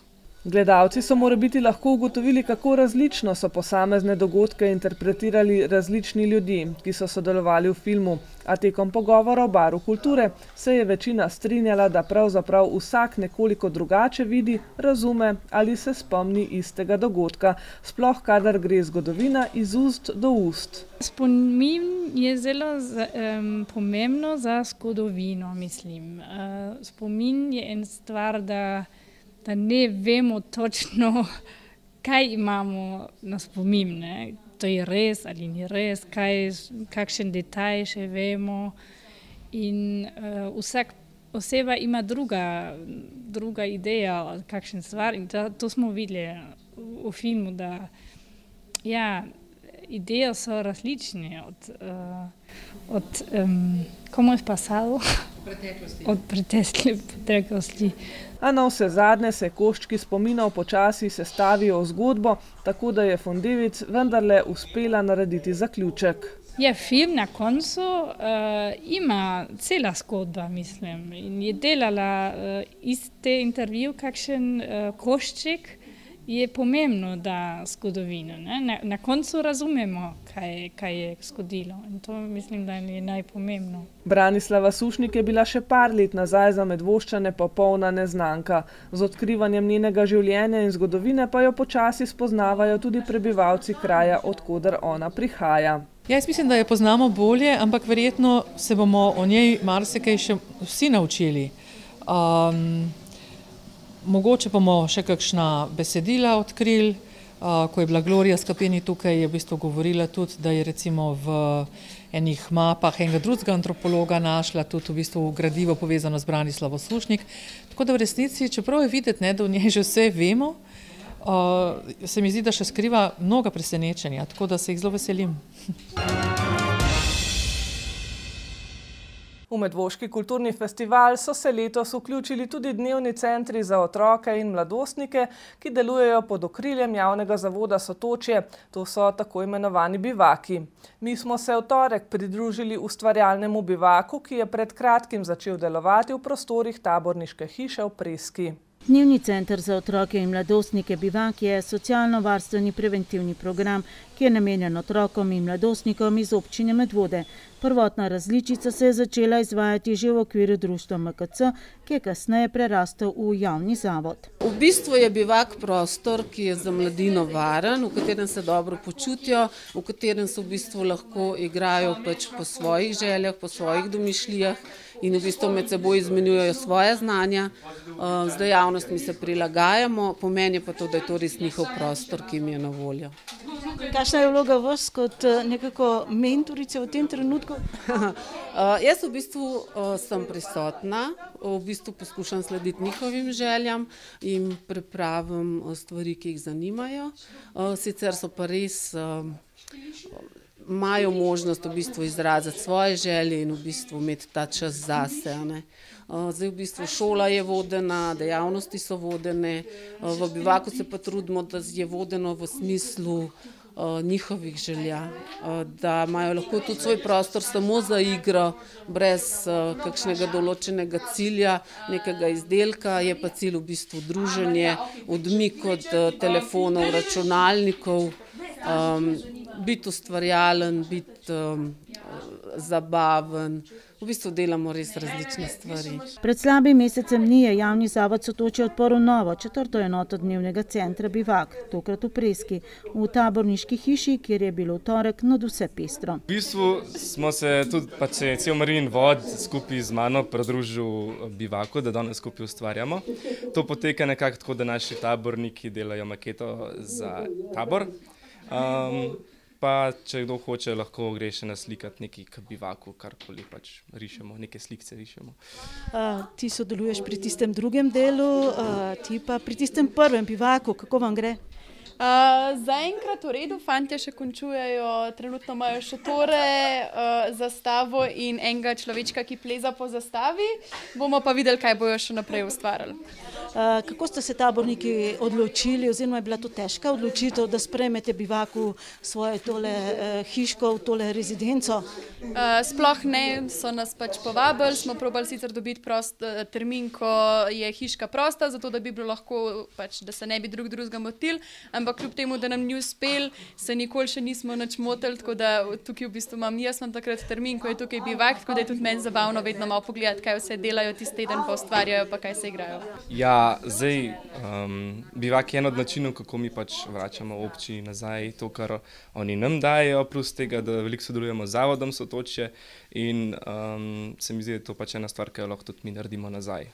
Gledalci so morebiti lahko ugotovili, kako različno so posamezne dogodke interpretirali različni ljudje, ki so sodelovali v filmu, a tekom pogovora o baru kulture se je večina strinjala, da pravzaprav vsak nekoliko drugače vidi, razume ali se spomni istega dogodka, sploh kadar gre zgodovina iz ust do ust. Spomin je zelo pomembno za zgodovino, mislim. Spomin je ena stvar, da ne vemo točno, kaj imamo na spomin, ne? To je res ali ni res, kakšen detajl še vemo. In vsak oseba ima druga ideja, kakšen stvar. In to smo videli v filmu, da ja, ideje so različne od komu je pasalo? Od preteklosti. A na vse zadnje se koščki spominov počasi sestavijo v zgodbo, tako da je Fondevic vendarle uspela narediti zaključek. Ja, film na koncu ima cela zgodba, mislim. In je delala iz te intervju kakšen košček, je pomembno, da zgodovino. Na koncu razumemo, kaj je zgodilo. In to mislim, da je najpomembno. Branislava Sušnik je bila še par let nazaj za Medvoščane popolna neznanka. Z odkrivanjem njenega življenja in zgodovine pa jo počasi spoznavajo tudi prebivalci kraja, od koder ona prihaja. Jaz mislim, da jo poznamo bolje, ampak verjetno se bomo o njej marsikaj še vsi naučili. Mogoče bomo še kakšna besedila odkrili. Ko je bila Gloria Skapeni tukaj, je v bistvu govorila tudi, da je recimo v enih mapah enega drugega antropologa našla tudi v bistvu gradivo povezano z Branislavo Sušnik. Tako da v resnici, čeprav je videti, da o njej že vse vemo, se mi zdi, da še skriva mnoga presenečenja, tako da se jih zelo veselim. V Medvoški kulturni festival so se letos vključili tudi dnevni centri za otroke in mladostnike, ki delujejo pod okriljem javnega zavoda Sotočje. To so tako imenovani bivaki. Mi smo se v torek pridružili ustvarjalnemu bivaku, ki je pred kratkim začel delovati v prostorih taborniške hiše v Preski. Dnevni center za otroke in mladostnike Bivak je socialno-varstveni preventivni program, ki je namenjen otrokom in mladostnikom iz občine Medvode. Prvotna različica se je začela izvajati že v okviru društva MKC, ki je kasneje prerastel v javni zavod. V bistvu je bivak prostor, ki je za mladino varen, v katerem se dobro počutijo, v katerem se v bistvu lahko igrajo po svojih željah, po svojih domišljijah in v bistvu med seboj izmenjujejo svoje znanja. Z dejavnostmi se prilagajamo, pomeni pa to, da je to res njihov prostor, ki jim je na voljo. Kakšna je vloga vas kot nekako mentorice v tem trenutku? Jaz v bistvu sem prisotna, v bistvu poskušam slediti njihovim željam in pripravim stvari, ki jih zanimajo. Sicer so pa res imajo možnost v bistvu izraziti svoje želje in v bistvu imeti ta čas zase. Zdaj v bistvu šola je vodena, dejavnosti so vodene, v bivaku se pa trudimo, da je vodeno v smislu njihovih želja, da imajo lahko tudi svoj prostor samo za igro, brez kakšnega določenega cilja, nekega izdelka, je pa cilj v bistvu druženje, odmik od telefonov, računalnikov, biti ustvarjalen, biti zabaven. V bistvu delamo res različne stvari. Pred slabim mesecem dni je javni zavod Sotočje odprl novo, 4. enoto dnevnega centra Bivak, tokrat v Preski, v taborniški hiši, kjer je bilo v torek nadvse pestro. V bistvu smo se tudi cel Marijin vod skupaj z mano pridružil Bivaku, da danes skupaj ustvarjamo. To poteka nekako tako, da naši taborniki delajo maketo za tabor. Pa če kdo hoče, lahko gre še naslikati nekaj k bivaku, karkoli pač rišemo, neke slikce rišemo. Ti sodeluješ pri tistem drugem delu, ti pa pri tistem prvem bivaku, kako vam gre? Zaenkrat v redu, fantje še končujejo, trenutno imajo šotore, zastavo in enega človečka, ki pleza po zastavi. Bomo pa videli, kaj bojo še naprej ustvarjali. Kako ste se taborniki odločili, oziroma je bila to težka odločitev, da sprejmete Bivaku svojo tole hiško, tole rezidenco? Sploh ne, so nas pač povabili, smo probali sicer dobiti prost termin, ko je hiška prosta, zato da bi bilo lahko, pač, da se ne bi drugega motili, ampak kljub temu, da nam ni uspel, se nikoli še nismo nič motili, tako da tukaj v bistvu jaz imam takrat termin, ko je tukaj Bivak, tako da je tudi meni zabavno vedno malo pogledati, kaj vse delajo tisti teden, pa ustvarjajo, pa kaj se igrajo. Ja, zdaj, Bivak je en od načinov, kako mi pač vračamo občini nazaj to, kar oni nam dajejo, plus tega, da veliko sodelujemo z zavodom Sotočje in se mi zdi, da je to pač ena stvar, ki jo lahko tudi mi naredimo nazaj.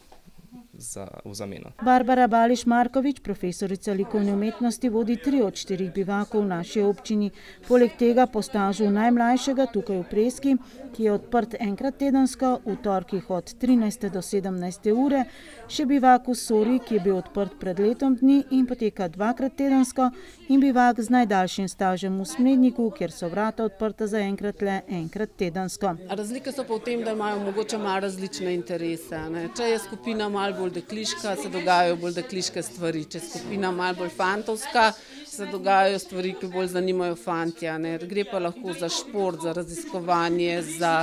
V zameno. Barbara Bališ-Markovič, profesorica likovne umetnosti, vodi 3 od 4 bivakov v naši občini. Poleg tega po stažu najmlajšega tukaj v Preski, ki je odprt enkrat tedensko, v torkih od 13. do 17. ure, še bivak v Sori, ki je bil odprt pred letom dni in poteka 2-krat tedensko, in bivak z najdaljšim stažem v Smledniku, kjer so vrata odprta zaenkrat le enkrat tedensko. Razlike so pa v tem, da imajo mogoče malo različne interese. Če je skupina malo bolj dekliška, se dogajajo bolj dekliške stvari. Če je skupina malo bolj fantovska, se dogajajo stvari, ki bolj zanimajo fantje. Gre pa lahko za šport, za raziskovanje, za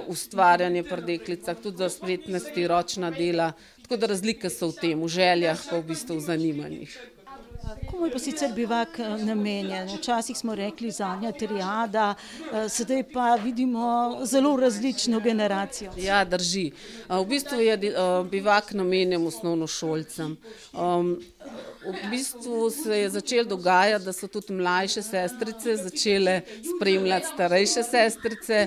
ustvarjanje pri deklicah, tudi za spretnosti, ročna dela. Tako da razlike so v tem, v željah pa v bistvu v zanimanjih. Komu je pa sicer Bivak namenjen? Včasih smo rekli zadnja triada, sedaj pa vidimo zelo različno generacijo. Ja, drži. V bistvu je Bivak namenjen osnovnošolcem. V bistvu se je začelo dogajati, da so tudi mlajše sestrice začele spremljati starejše sestrice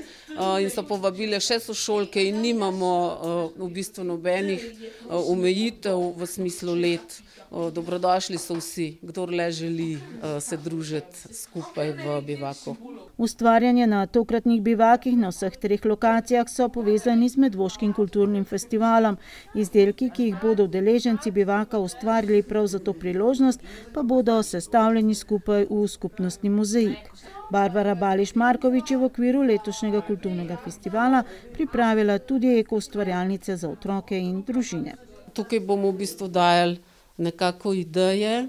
in so povabile še sošolke in nimamo v bistvu nobenih omejitev v smislu let. Dobrodošli so vsi, kdor le želi se družiti skupaj v Bivaku. Ustvarjanje na tokratnih bivakih na vseh 3 lokacijah so povezani z Medvoškim kulturnim festivalom. Izdelki, ki jih bodo udeleženci Bivaka ustvarili prav za to priložnost, pa bodo sestavljeni skupaj v skupnostni mozaik. Barbara Bališ-Markovič je v okviru letošnjega kulturnega festivala pripravila tudi eko-ustvarjalnice za otroke in družine. Tukaj bomo v bistvu dajali nekako ideje,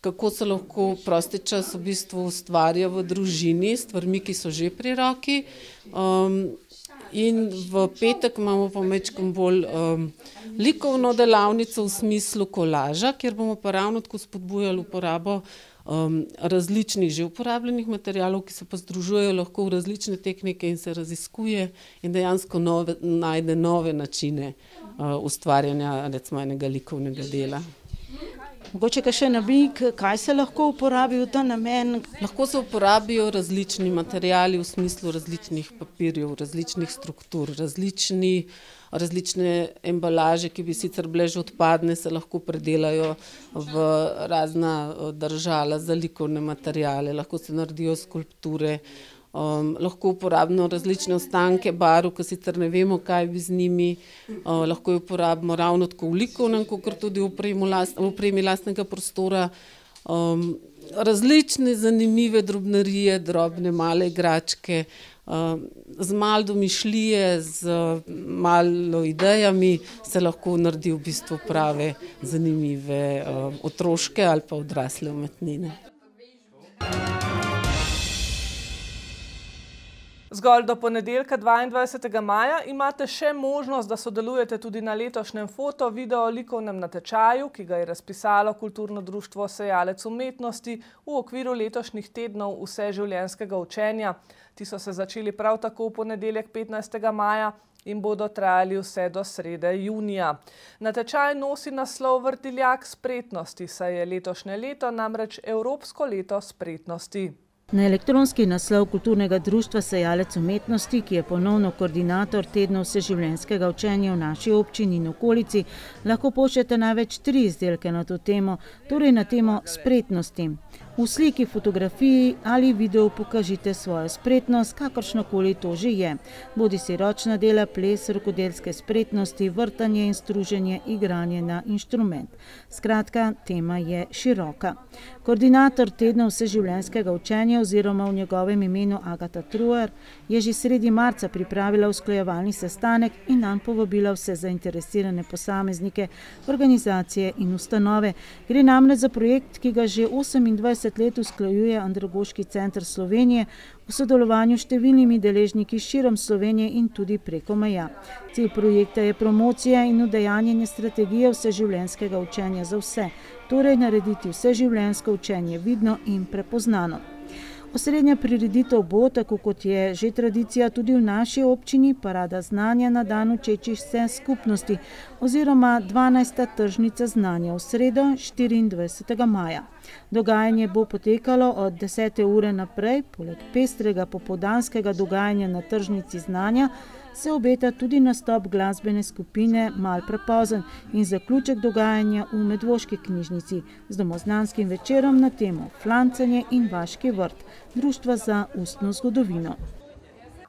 kako se lahko prosti čas v bistvu ustvarja v družini, stvarmi, ki so že pri roki. In v petek imamo pa majčkeno bolj likovno delavnico v smislu kolaža, kjer bomo pa ravno tako spodbujali uporabo različnih že uporabljenih materialov, ki se pa združujejo lahko v različne tehnike in se raziskuje in dejansko najde nove načine ustvarjanja recimo enega likovnega dela. Mogoče še namig, kaj se lahko uporabi v ta namen? Lahko se uporabijo različni materiali v smislu različnih papirjev, različnih struktur, različne embalaže, ki bi sicer bile že odpadne, se lahko predelajo v razna držala za likovne materiale, lahko se naredijo skulpture, lahko uporabimo različne ostanke barv, ki sicer ne vemo, kaj bi z njimi, lahko jo uporabimo ravno tako v likovnem, kot tudi v opremi lastnega prostora. Različne zanimive drobnarije, drobne male igračke, z malo domišljije, z malo idejami se lahko naredi v bistvu prave zanimive otroške ali pa odrasle umetnine. Zgolj do ponedeljka 22. maja imate še možnost, da sodelujete tudi na letošnjem foto-video-likovnem natečaju, ki ga je razpisalo Kulturno društvo Sejalec umetnosti v okviru letošnjih tednov vseživljenjskega učenja. Ti so se začeli prav tako v ponedeljek 15. maja in bodo trajali vse do srede junija. Natečaj nosi naslov Vrtiljak spretnosti, saj je letošnje leto namreč Evropsko leto spretnosti. Na elektronski naslov Kulturnega društva Sejalec umetnosti, ki je ponovno koordinator tednov vseživljenjskega učenja v naši občini in okolici, lahko pošljete največ 3 izdelke na to temo, torej na temo spretnosti. V sliki, fotografiji ali videu pokažite svojo spretnost, kakršnokoli to že je. Bodi si ročna dela, ples, rokodelske spretnosti, vrtanje in struženje, igranje na inštrument. Skratka, tema je široka. Koordinator tedna vseživljenjskega učenja oziroma v njegovem imenu Agata Truer je že sredi marca pripravila usklajevalni sestanek in nanj povabila vse zainteresirane posameznike, organizacije in ustanove. Gre namreč za projekt, ki ga že 28 let usklajuje Andragoški center Slovenije v sodelovanju s številnimi deležniki širom Slovenije in tudi preko meja. Cilj projekta je promocija in udejanjenje strategije vseživljenjskega učenja za vse, torej narediti vseživljenjsko učenje vidno in prepoznano. Osrednja prireditev bo, tako kot je že tradicija tudi v naši občini, parada znanja na dan učečih se skupnosti oziroma 12. tržnica znanja v sredo 24. maja. Dogajanje bo potekalo od 10. ure naprej, poleg pestrega popoldanskega dogajanja na tržnici znanja se obeta tudi nastop glasbene skupine Mal prepozen in zaključek dogajanja v Medvoški knjižnici z domoznanskim večerom na temo Flancanje in vaški vrt, Društva za ustno zgodovino.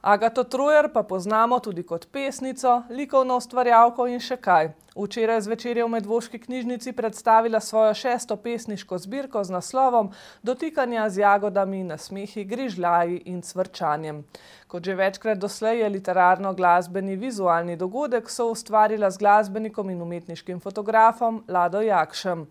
Agato Truer pa poznamo tudi kot pesnico, likovno ustvarjalko in še kaj. Včeraj zvečer je v Medvoški knjižnici predstavila svojo 6. pesniško zbirko z naslovom Dotikanja z jagodami, nasmehi, grižljaji in cvrčanjem. Kot že večkrat doslej je literarno-glasbeni vizualni dogodek soustvarila z glasbenikom in umetniškim fotografom Lado Jakšem.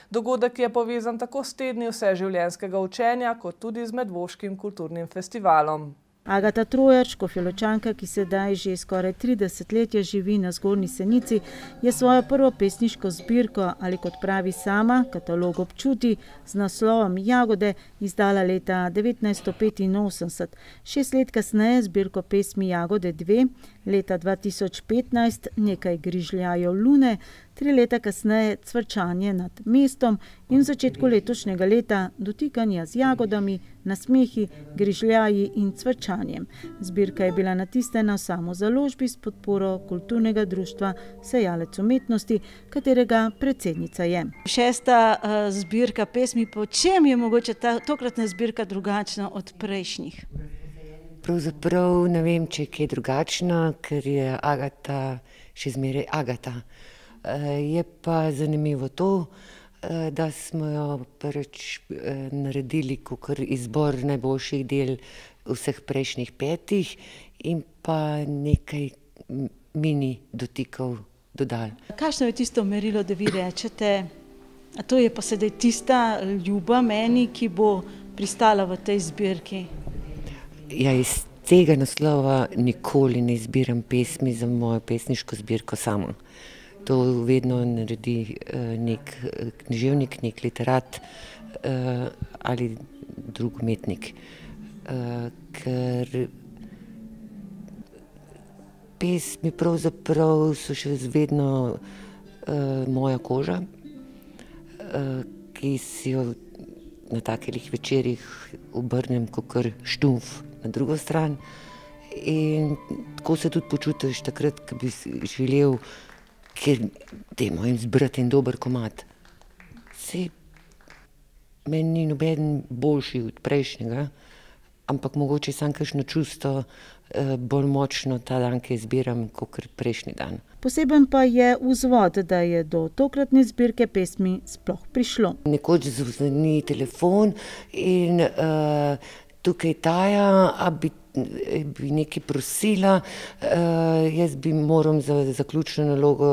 Dogodek je povezan tako s tedni vseživljenjskega učenja, kot tudi z Medvoškim kulturnim festivalom. Agata Truer, Škofjeločanka, ki sedaj že skoraj 30 let živi na Zgornji Senici, je svojo prvo pesniško zbirko, ali kot pravi sama, katalog občuti, z naslovom Jagode izdala leta 1985. 6 let kasneje zbirko pesmi Jagode 2, leta 2015 Nekaj grižljajev lune, 3 leta kasneje Cvrčanje nad mestom in v začetku letošnjega leta Dotikanja z jagodami, nasmehi, grižljaji in cvrčanjem. Zbirka je bila natisnjena v samozaložbi s podporo Kulturnega društva Sejalec umetnosti, katerega predsednica je. 6. zbirka pesmi, po čem je mogoče tokratna zbirka drugačna od prejšnjih? Pravzaprav ne vem, če je kaj drugačna, ker je Agata še zmeraj Agata. Je pa zanimivo to, da smo jo prvič naredili kot izbor najboljših del vseh prejšnjih 5 in pa nekaj mini dotikov dodali. Kakšno je tisto merilo, da vi rečete, a to je pa sedaj tista ljuba meni, ki bo pristala v tej zbirki? Ja, iz tega naslova nikoli ne izbiram pesmi za mojo pesniško zbirko sama. To vedno naredi nek književnik, nek literat ali drug umetnik. Ker pesmi pravzaprav so še vedno moja koža, ki si jo na takih večerih obrnem kakor štumf na drugo stran. In tako se tudi počutiš takrat, ko bi želel, ker dajmo jim zbrati en dober komad. Saj meni ni noben boljši od prejšnjega, ampak mogoče samo kakšno čustvo bolj močno ta dan, ki izbiram, kakor prejšnji dan. Poseben pa je vzvod, da je do tokratne zbirke pesmi sploh prišlo. Nekoč zvoni telefon in tukaj Taja, a bi nekaj prosila, jaz bi moram za zaključno nalogo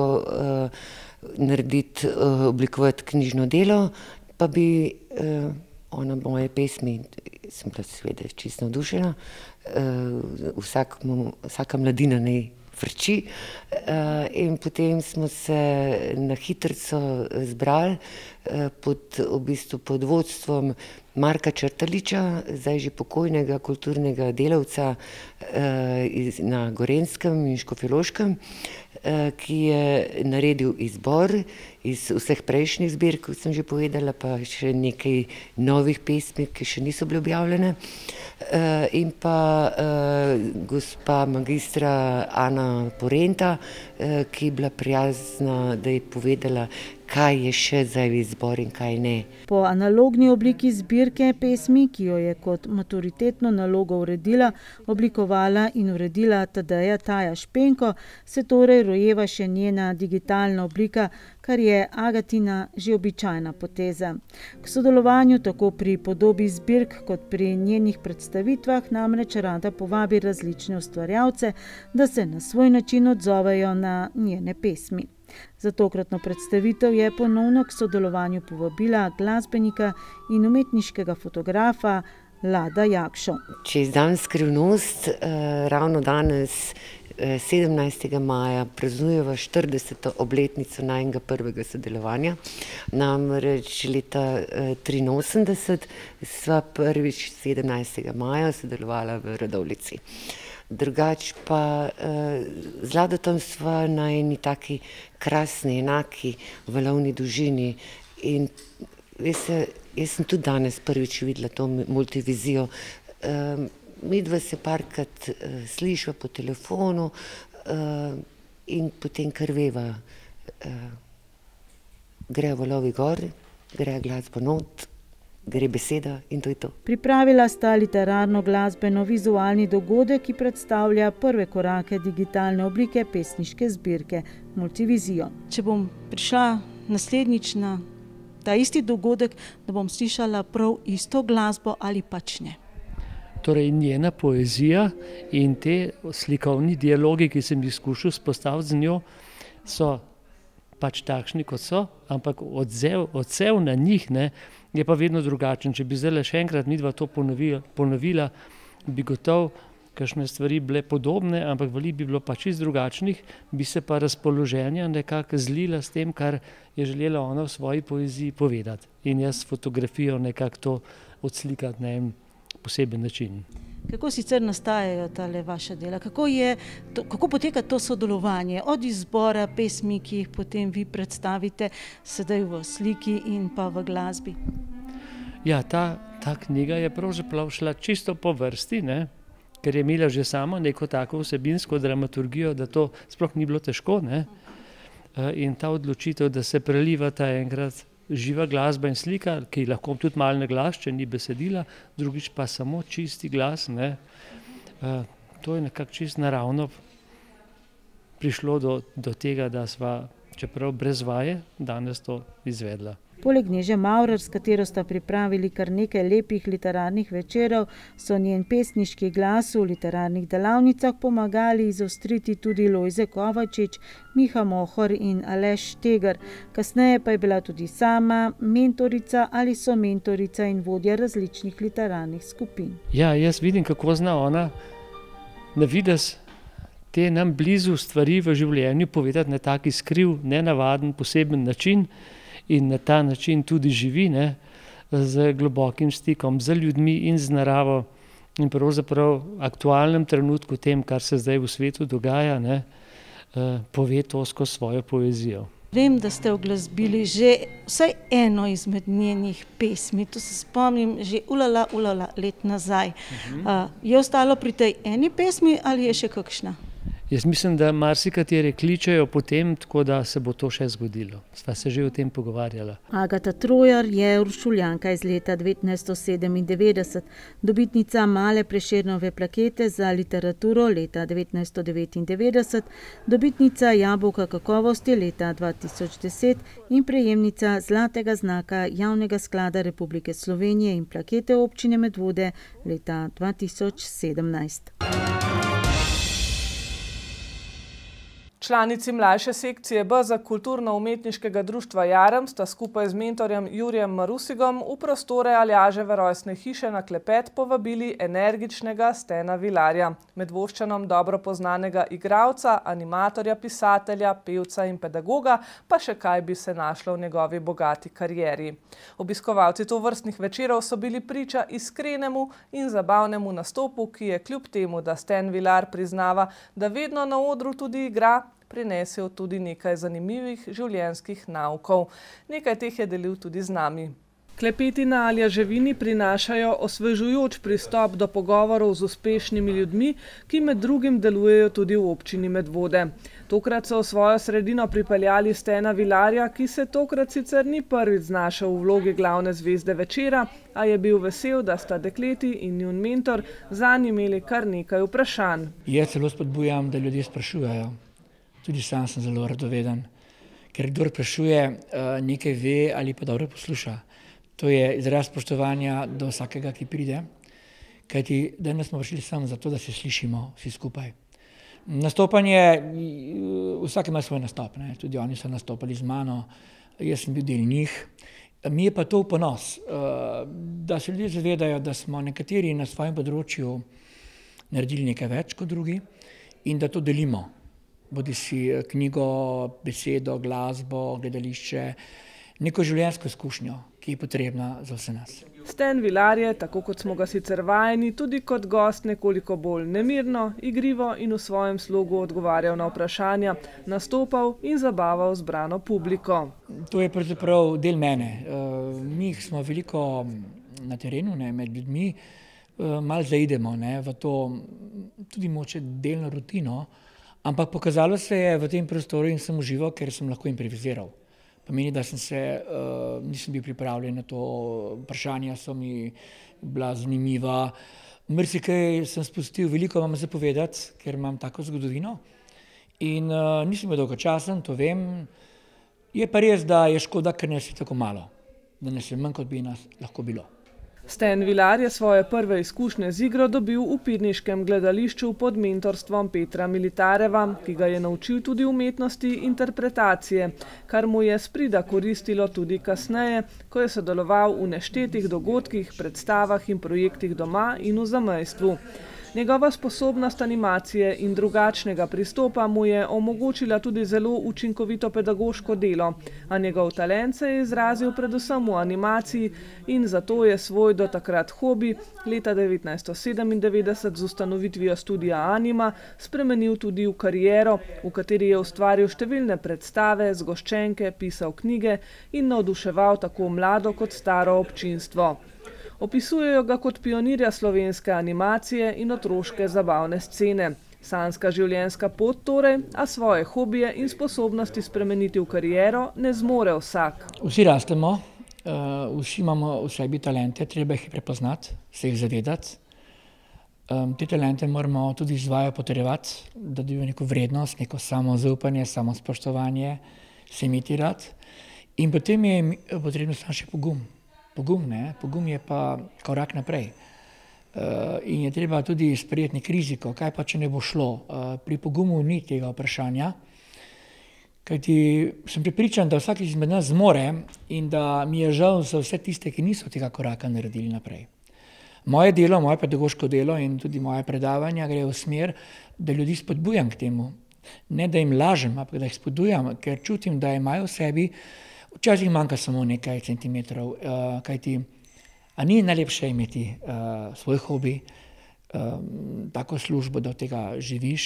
narediti, oblikovati knjižno delo, pa bi ona moje pesmi, sem bila seveda čisto navdušena, vsaka mladina naj vrči, in potem smo se na hitrico zbrali pod vodstvom Marka Črtaliča, zdaj že pokojnega kulturnega delavca na Gorenjskem in Škofjeloškem, ki je naredil izbor iz vseh prejšnjih zbirk, kot sem že povedala, pa še nekaj novih pesmi, ki še niso bile objavljene. In pa gospa magistra Ana Porenta, ki je bila prijazna, da je povedala, kaj je še za izbor in kaj ne. Po analogni obliki zbirke pesmi, ki jo je kot maturitetno nalogo uredila, oblikovala in uredila Tadeja Taja Špenko, se torej rojeva še njena digitalna oblika, kar je Agatina že običajna poteza. K sodelovanju tako pri podobi zbirk kot pri njenih predstavitvah namreč rada povabi različne ustvarjalce, da se na svoj način odzovejo na njene pesmi. Za tokratno predstavitev je ponovno k sodelovanju povabila glasbenika in umetniškega fotografa Lada Jakšo. Če izdam skrivnost, ravno danes, 17. maja, praznujeva 40. obletnico najinega prvega sodelovanja. Namreč leta 1983 sva prvič 17. maja sodelovala v Radovljici. Drugač pa z Ladotom sva na eni taki krasni, enaki valovni dolžini in veste, jaz sem tudi danes prvič videla to multivizijo. Midva se parkrat slišva po telefonu in potem kar veva. Grejo valovi gor, grejo glasba not, gre beseda in to je to. Pripravila sta literarno-glasbeno-vizualni dogodek, ki predstavlja prve korake digitalne oblike pesniške zbirke Multivizijo. Če bom prišla naslednjič na ta isti dogodek, da bom slišala prav isto glasbo ali pač ne. Torej njena poezija in te slikovni dialogi, ki sem jih skušal spostaviti z njo, so pač takšni, kot so, ampak odsev na njih je pa vedno drugačen. Če bi zdaj še enkrat midva to ponovila, bi gotovo kakšne stvari bile podobne, ampak veliko bi bilo pa čisto drugačnih, bi se pa razpoloženja nekako zlila s tem, kar je želela ona v svoji poeziji povedati. In jaz fotografijo nekako to odslikati na en poseben način. Kako sicer nastajajo tale vaša dela? Kako poteka to sodelovanje od izbora pesmi, ki jih potem vi predstavite sedaj v sliki in pa v glasbi? Ja, ta knjiga je pravzaprav šla čisto po vrsti, ker je imela že sama neko tako vsebinsko dramaturgijo, da to sploh ni bilo težko. In ta odločitev, da se prelivata enkrat živa glasba in slika, ki lahko tudi malo na glas, če ni besedila, drugič pa samo čisti glas. To je nekako čisto naravno prišlo do tega, da sva, čeprav brez vaje, danes to izvedla. Poleg Neže Maurer, s katero sta pripravili kar nekaj lepih literarnih večerov, so njen pesniški glas v literarnih delavnicah pomagali izostriti tudi Lojze Kovačič, Miha Mohor in Aleš Štegar. Kasneje pa je bila tudi sama mentorica ali somentorica in vodja različnih literarnih skupin. Ja, jaz vidim, kako zna ona na videz te nam blizu stvari v življenju povedati na taki skriv, nenavaden, poseben način. In na ta način tudi živi z globokim stikom z ljudmi in z naravo in pravzaprav v aktualnem trenutku tem, kar se zdaj v svetu dogaja, pove to skozi svojo poezijo. Vem, da ste uglasbili že vsaj eno izmed njenih pesmi, to se spomnim že ulala let nazaj. Je ostalo pri tej eni pesmi ali je še kakšna? Jaz mislim, da marsikatere kličejo potem, tako da se bo to še zgodilo. Sva se že o tem pogovarjala. Agata Trojar je Uršuljanka iz leta 1997, dobitnica Male Prešernove plakete za literaturo leta 1999, dobitnica Jabolka kakovosti leta 2010 in prejemnica Zlatega znaka Javnega sklada Republike Slovenije in plakete občine Medvode leta 2017. Članici mlajše sekcije B za kulturno-umetniškega društva Jarem sta skupaj z mentorjem Jurijem Marusigom v prostore Aljaževe rojstne hiše na klepet povabili energičnega Stena Vilarja, Medvoščanom dobro poznanega igralca, animatorja, pisatelja, pevca in pedagoga, pa še kaj bi se našlo v njegovi bogati karieri. Obiskovalci tovrstnih večerov so bili priča iskrenemu in zabavnemu nastopu, ki je kljub temu, da Sten Vilar priznava, da vedno na odru tudi igra, prinesel tudi nekaj zanimivih življenjskih naukov. Nekaj teh je delil tudi z nami. Klepeti na Aljaževini prinašajo osvežujoč pristop do pogovorov z uspešnimi ljudmi, ki med drugim delujejo tudi v občini Medvode. Tokrat so v svojo sredino pripeljali Stena Vilarja, ki se tokrat sicer ni prvič znašel v vlogi glavne zvezde večera, a je bil vesel, da sta dekleti in njun mentor zanj imeli kar nekaj vprašanj. Jaz celo spodbujam, da ljudje sprašujejo. Tudi sam sem zelo radoveden, ker kdor sprašuje, nekaj ve ali pa dobro posluša. To je izraz spoštovanja do vsakega, ki pride, kajti danes smo prišli samo zato, da se slišimo vsi skupaj. Nastopanje, vsak ima svoj nastop, ne? Tudi oni so nastopali z mano, jaz sem bil del njih. Mi je pa to v ponos, da se ljudje zavedajo, da smo nekateri na svojem področju naredili nekaj več kot drugi in da to delimo. Bodisi knjigo, besedo, glasbo, gledališče, neko življenjsko izkušnjo, ki je potrebna za vse nas. Sten Vilar je, tako kot smo ga sicer vajeni, tudi kot gost nekoliko bolj nemirno, igrivo in v svojem slogu odgovarjal na vprašanja, nastopal in zabaval zbrano publiko. To je pravzaprav del mene. Mi smo veliko na terenu, ne, med ljudmi, malo zaidemo, ne, v to tudi moče delno rutino, ampak pokazalo se je v tem prostoru in sem užival, ker sem lahko improviziral. Pomeni, da nisem bil pripravljen na to, vprašanja so mi bila zanimiva. Marsikaj sem spustil, veliko imam za povedati, ker imam tako zgodovino. In nisem bil dolgočasen, to vem. Je pa res, da je škoda, ker nas je tako malo. Da nas je manj, kot bi nas lahko bilo. Sten Vilar je svoje prve izkušnje z igro dobil v pirniškem gledališču pod mentorstvom Petra Militareva, ki ga je naučil tudi umetnosti interpretacije, kar mu je sprida koristilo tudi kasneje, ko je sodeloval v neštetih dogodkih, predstavah in projektih doma in v zamejstvu. Njegova sposobnost animacije in drugačnega pristopa mu je omogočila tudi zelo učinkovito pedagoško delo, a njegov talent se je izrazil predvsem v animaciji in zato je svoj do takrat hobi leta 1997 z ustanovitvijo studia Anima spremenil tudi v kariero, v kateri je ustvaril številne predstave, zgoščenke, pisal knjige in navduševal tako mlado kot staro občinstvo. Opisujejo ga kot pionirja slovenske animacije in otroške zabavne scene. Sanjska življenjska pot torej, a svoje hobije in sposobnosti spremeniti v kariero ne zmore vsak. Vsi rastemo, vsi imamo v sebi talente, treba jih prepoznati, se jih zavedati. Te talente moramo tudi izvajo potrjevati, da dobijo neko vrednost, neko samozaupanje, samospoštovanje, se imeti rad. In potem je potrebno samo še pogum. Pogum je pa korak naprej. In je treba tudi sprejeti nek riziko, kaj pa, če ne bo šlo. Pri pogumu ni tega vprašanja, kajti sem prepričan, da vsak izmed nas zmore in da mi je žal za vse tiste, ki niso tega koraka naredili naprej. Moje delo, moje pedagoško delo in tudi moje predavanja gre v smer, da ljudi spodbujam k temu. Ne, da jim lažem, ampak da jih spodbujam, ker čutim, da imajo v sebi. Včasih manjka samo nekaj centimetrov, kajti a ni najlepše imeti svoj hobi, tako službo, da od tega živiš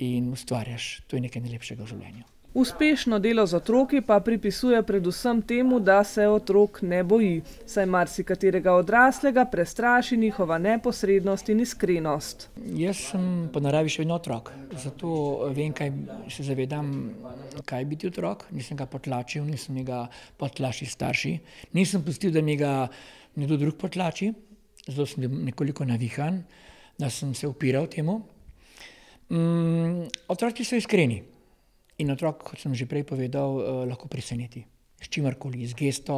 in ustvarjaš. To je nekaj najlepšega v življenju. Uspešno delo z otroki pa pripisuje predvsem temu, da se otrok ne boji, saj marsikaterega odraslega prestraši njihova neposrednost in iskrenost. Jaz sem po naravi še vedno otrok, zato vem, se zavedam, kaj biti otrok. Nisem ga potlačil, nisem ga potlačil starši, nisem pustil, da mi ga nekdo drug potlači, zato sem bil nekoliko navihan, da sem se upiral temu. Otroci so iskreni. In otrok, kot sem že prej povedal, lahko preseneti. S čimarkoli, z gesto,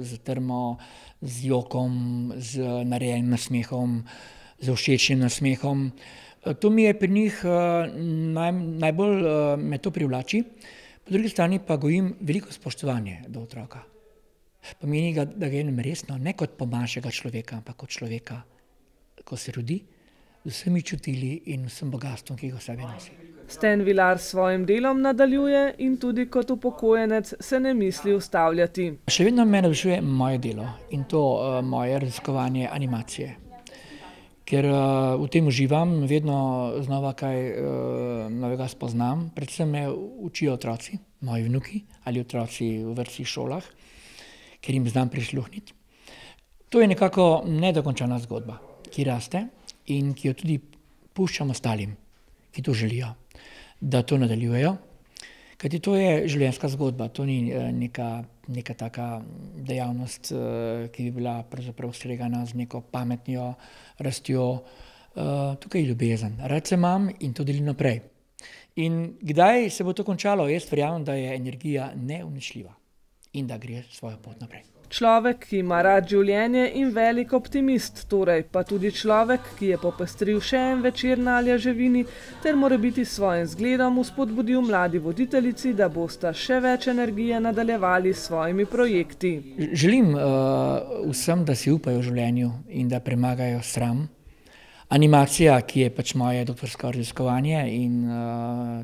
z trmo, z jokom, z narejenim nasmehom, z všečnim nasmehom. To mi je pri njih najbolj me to privlači. Po drugi strani pa gojim veliko spoštovanje do otroka. Pomeni ga, da ga jemljem resno, ne kot pomanjšega človeka, ampak kot človeka, ko se rodi, z vsemi čutili in vsem bogastvom, ki ga v sebi nosi. Sten Vilar s svojim delom nadaljuje in tudi kot upokojenec se ne misli ustavljati. Še vedno me navdušuje moje delo in to moje raziskovanje animacije. Ker v tem uživam, vedno znova kaj novega spoznam. Predvsem me učijo otroci, moji vnuki ali otroci v vrtcih šolah, ker jim znam prisluhniti. To je nekako nedokončana zgodba, ki raste in ki jo tudi puščam ostalim, ki to želijo, da to nadaljujejo. Kajti to je življenjska zgodba, to ni neka taka dejavnost, ki bi bila pravzaprav stregana z neko pametjo rastjo. Tukaj je ljubezen, rad se imam in to delim naprej. In kdaj se bo to končalo? Jaz verjamem, da je energija neuničljiva in da gre svojo pot naprej. Človek, ki ima rad življenje in velik optimist, torej pa tudi človek, ki je popestril še en večer na Aljaževini, ter mora biti s svojim zgledom vzpodbudil mladi voditeljici, da bosta še več energije nadaljevali s svojimi projekti. Želim vsem, da si upajo v življenju in da premagajo sram. Animacija, ki je pač moje doktorsko raziskovanje in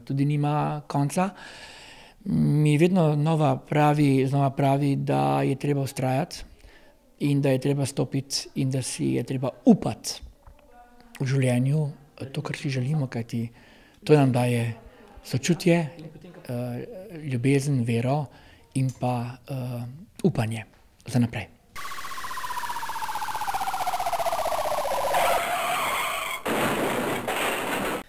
tudi nima konca, mi vedno znova pravi, da je treba vztrajati in da je treba stopiti in da si je treba upati v življenju to, kar si želimo, kajti to nam daje sočutje, ljubezen, vero in pa upanje za naprej.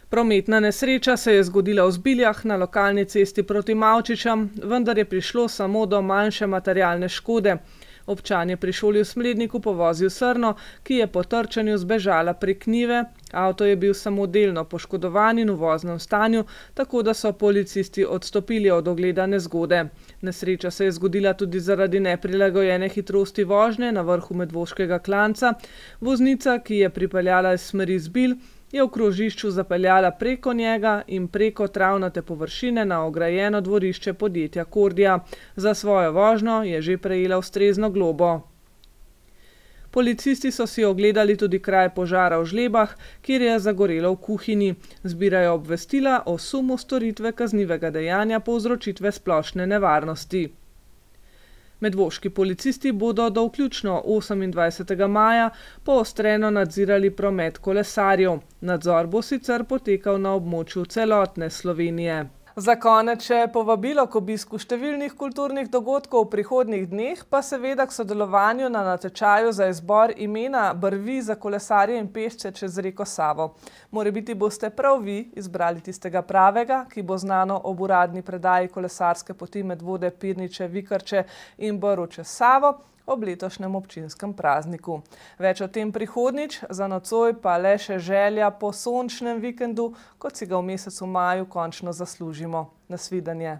Prometna nesreča se je zgodila v Zbiljah na lokalni cesti proti Mavčičam, vendar je prišlo samo do manjše materialne škode. Občan je pri šoli v Smledniku povozil srno, ki je po trčenju zbežala prek njive. Avto je bil samo delno poškodovan in v voznem stanju, tako da so policisti odstopili od ogleda nezgode. Nesreča se je zgodila tudi zaradi neprilagojene hitrosti vožnje na vrhu Medvoškega klanca. Voznica, ki je pripeljala iz smeri Zbilj, je v krožišču zapeljala preko njega in preko travnate površine na ograjeno dvorišče podjetja Kordija. Za svojo vožnjo je že prejela ustrezno globo. Policisti so si ogledali tudi kraj požara v Žlebah, kjer je zagorelo v kuhinji. Zbirajo obvestila o sumu storitve kaznivega dejanja povzročitve splošne nevarnosti. Medvoški policisti bodo do vključno 28. maja poostreno nadzirali promet kolesarjev. Nadzor bo sicer potekal na območju celotne Slovenije. Za konec še povabilo k obisku številnih kulturnih dogodkov v prihodnjih dneh, pa seveda k sodelovanju na natečaju za izbor imena brvi za kolesarje in pešce čez reko Savo. Morebiti boste prav vi izbrali tistega pravega, ki bo znano ob uradni predaji kolesarske poti Medvode, Pirniče, Vikrče in Brv čez Savo ob letošnjem občinskem prazniku. Več o tem prihodnjič, za nocoj pa le še želja po sončnem vikendu, kot si ga v mesecu maju končno zaslužimo. Nasvidenje.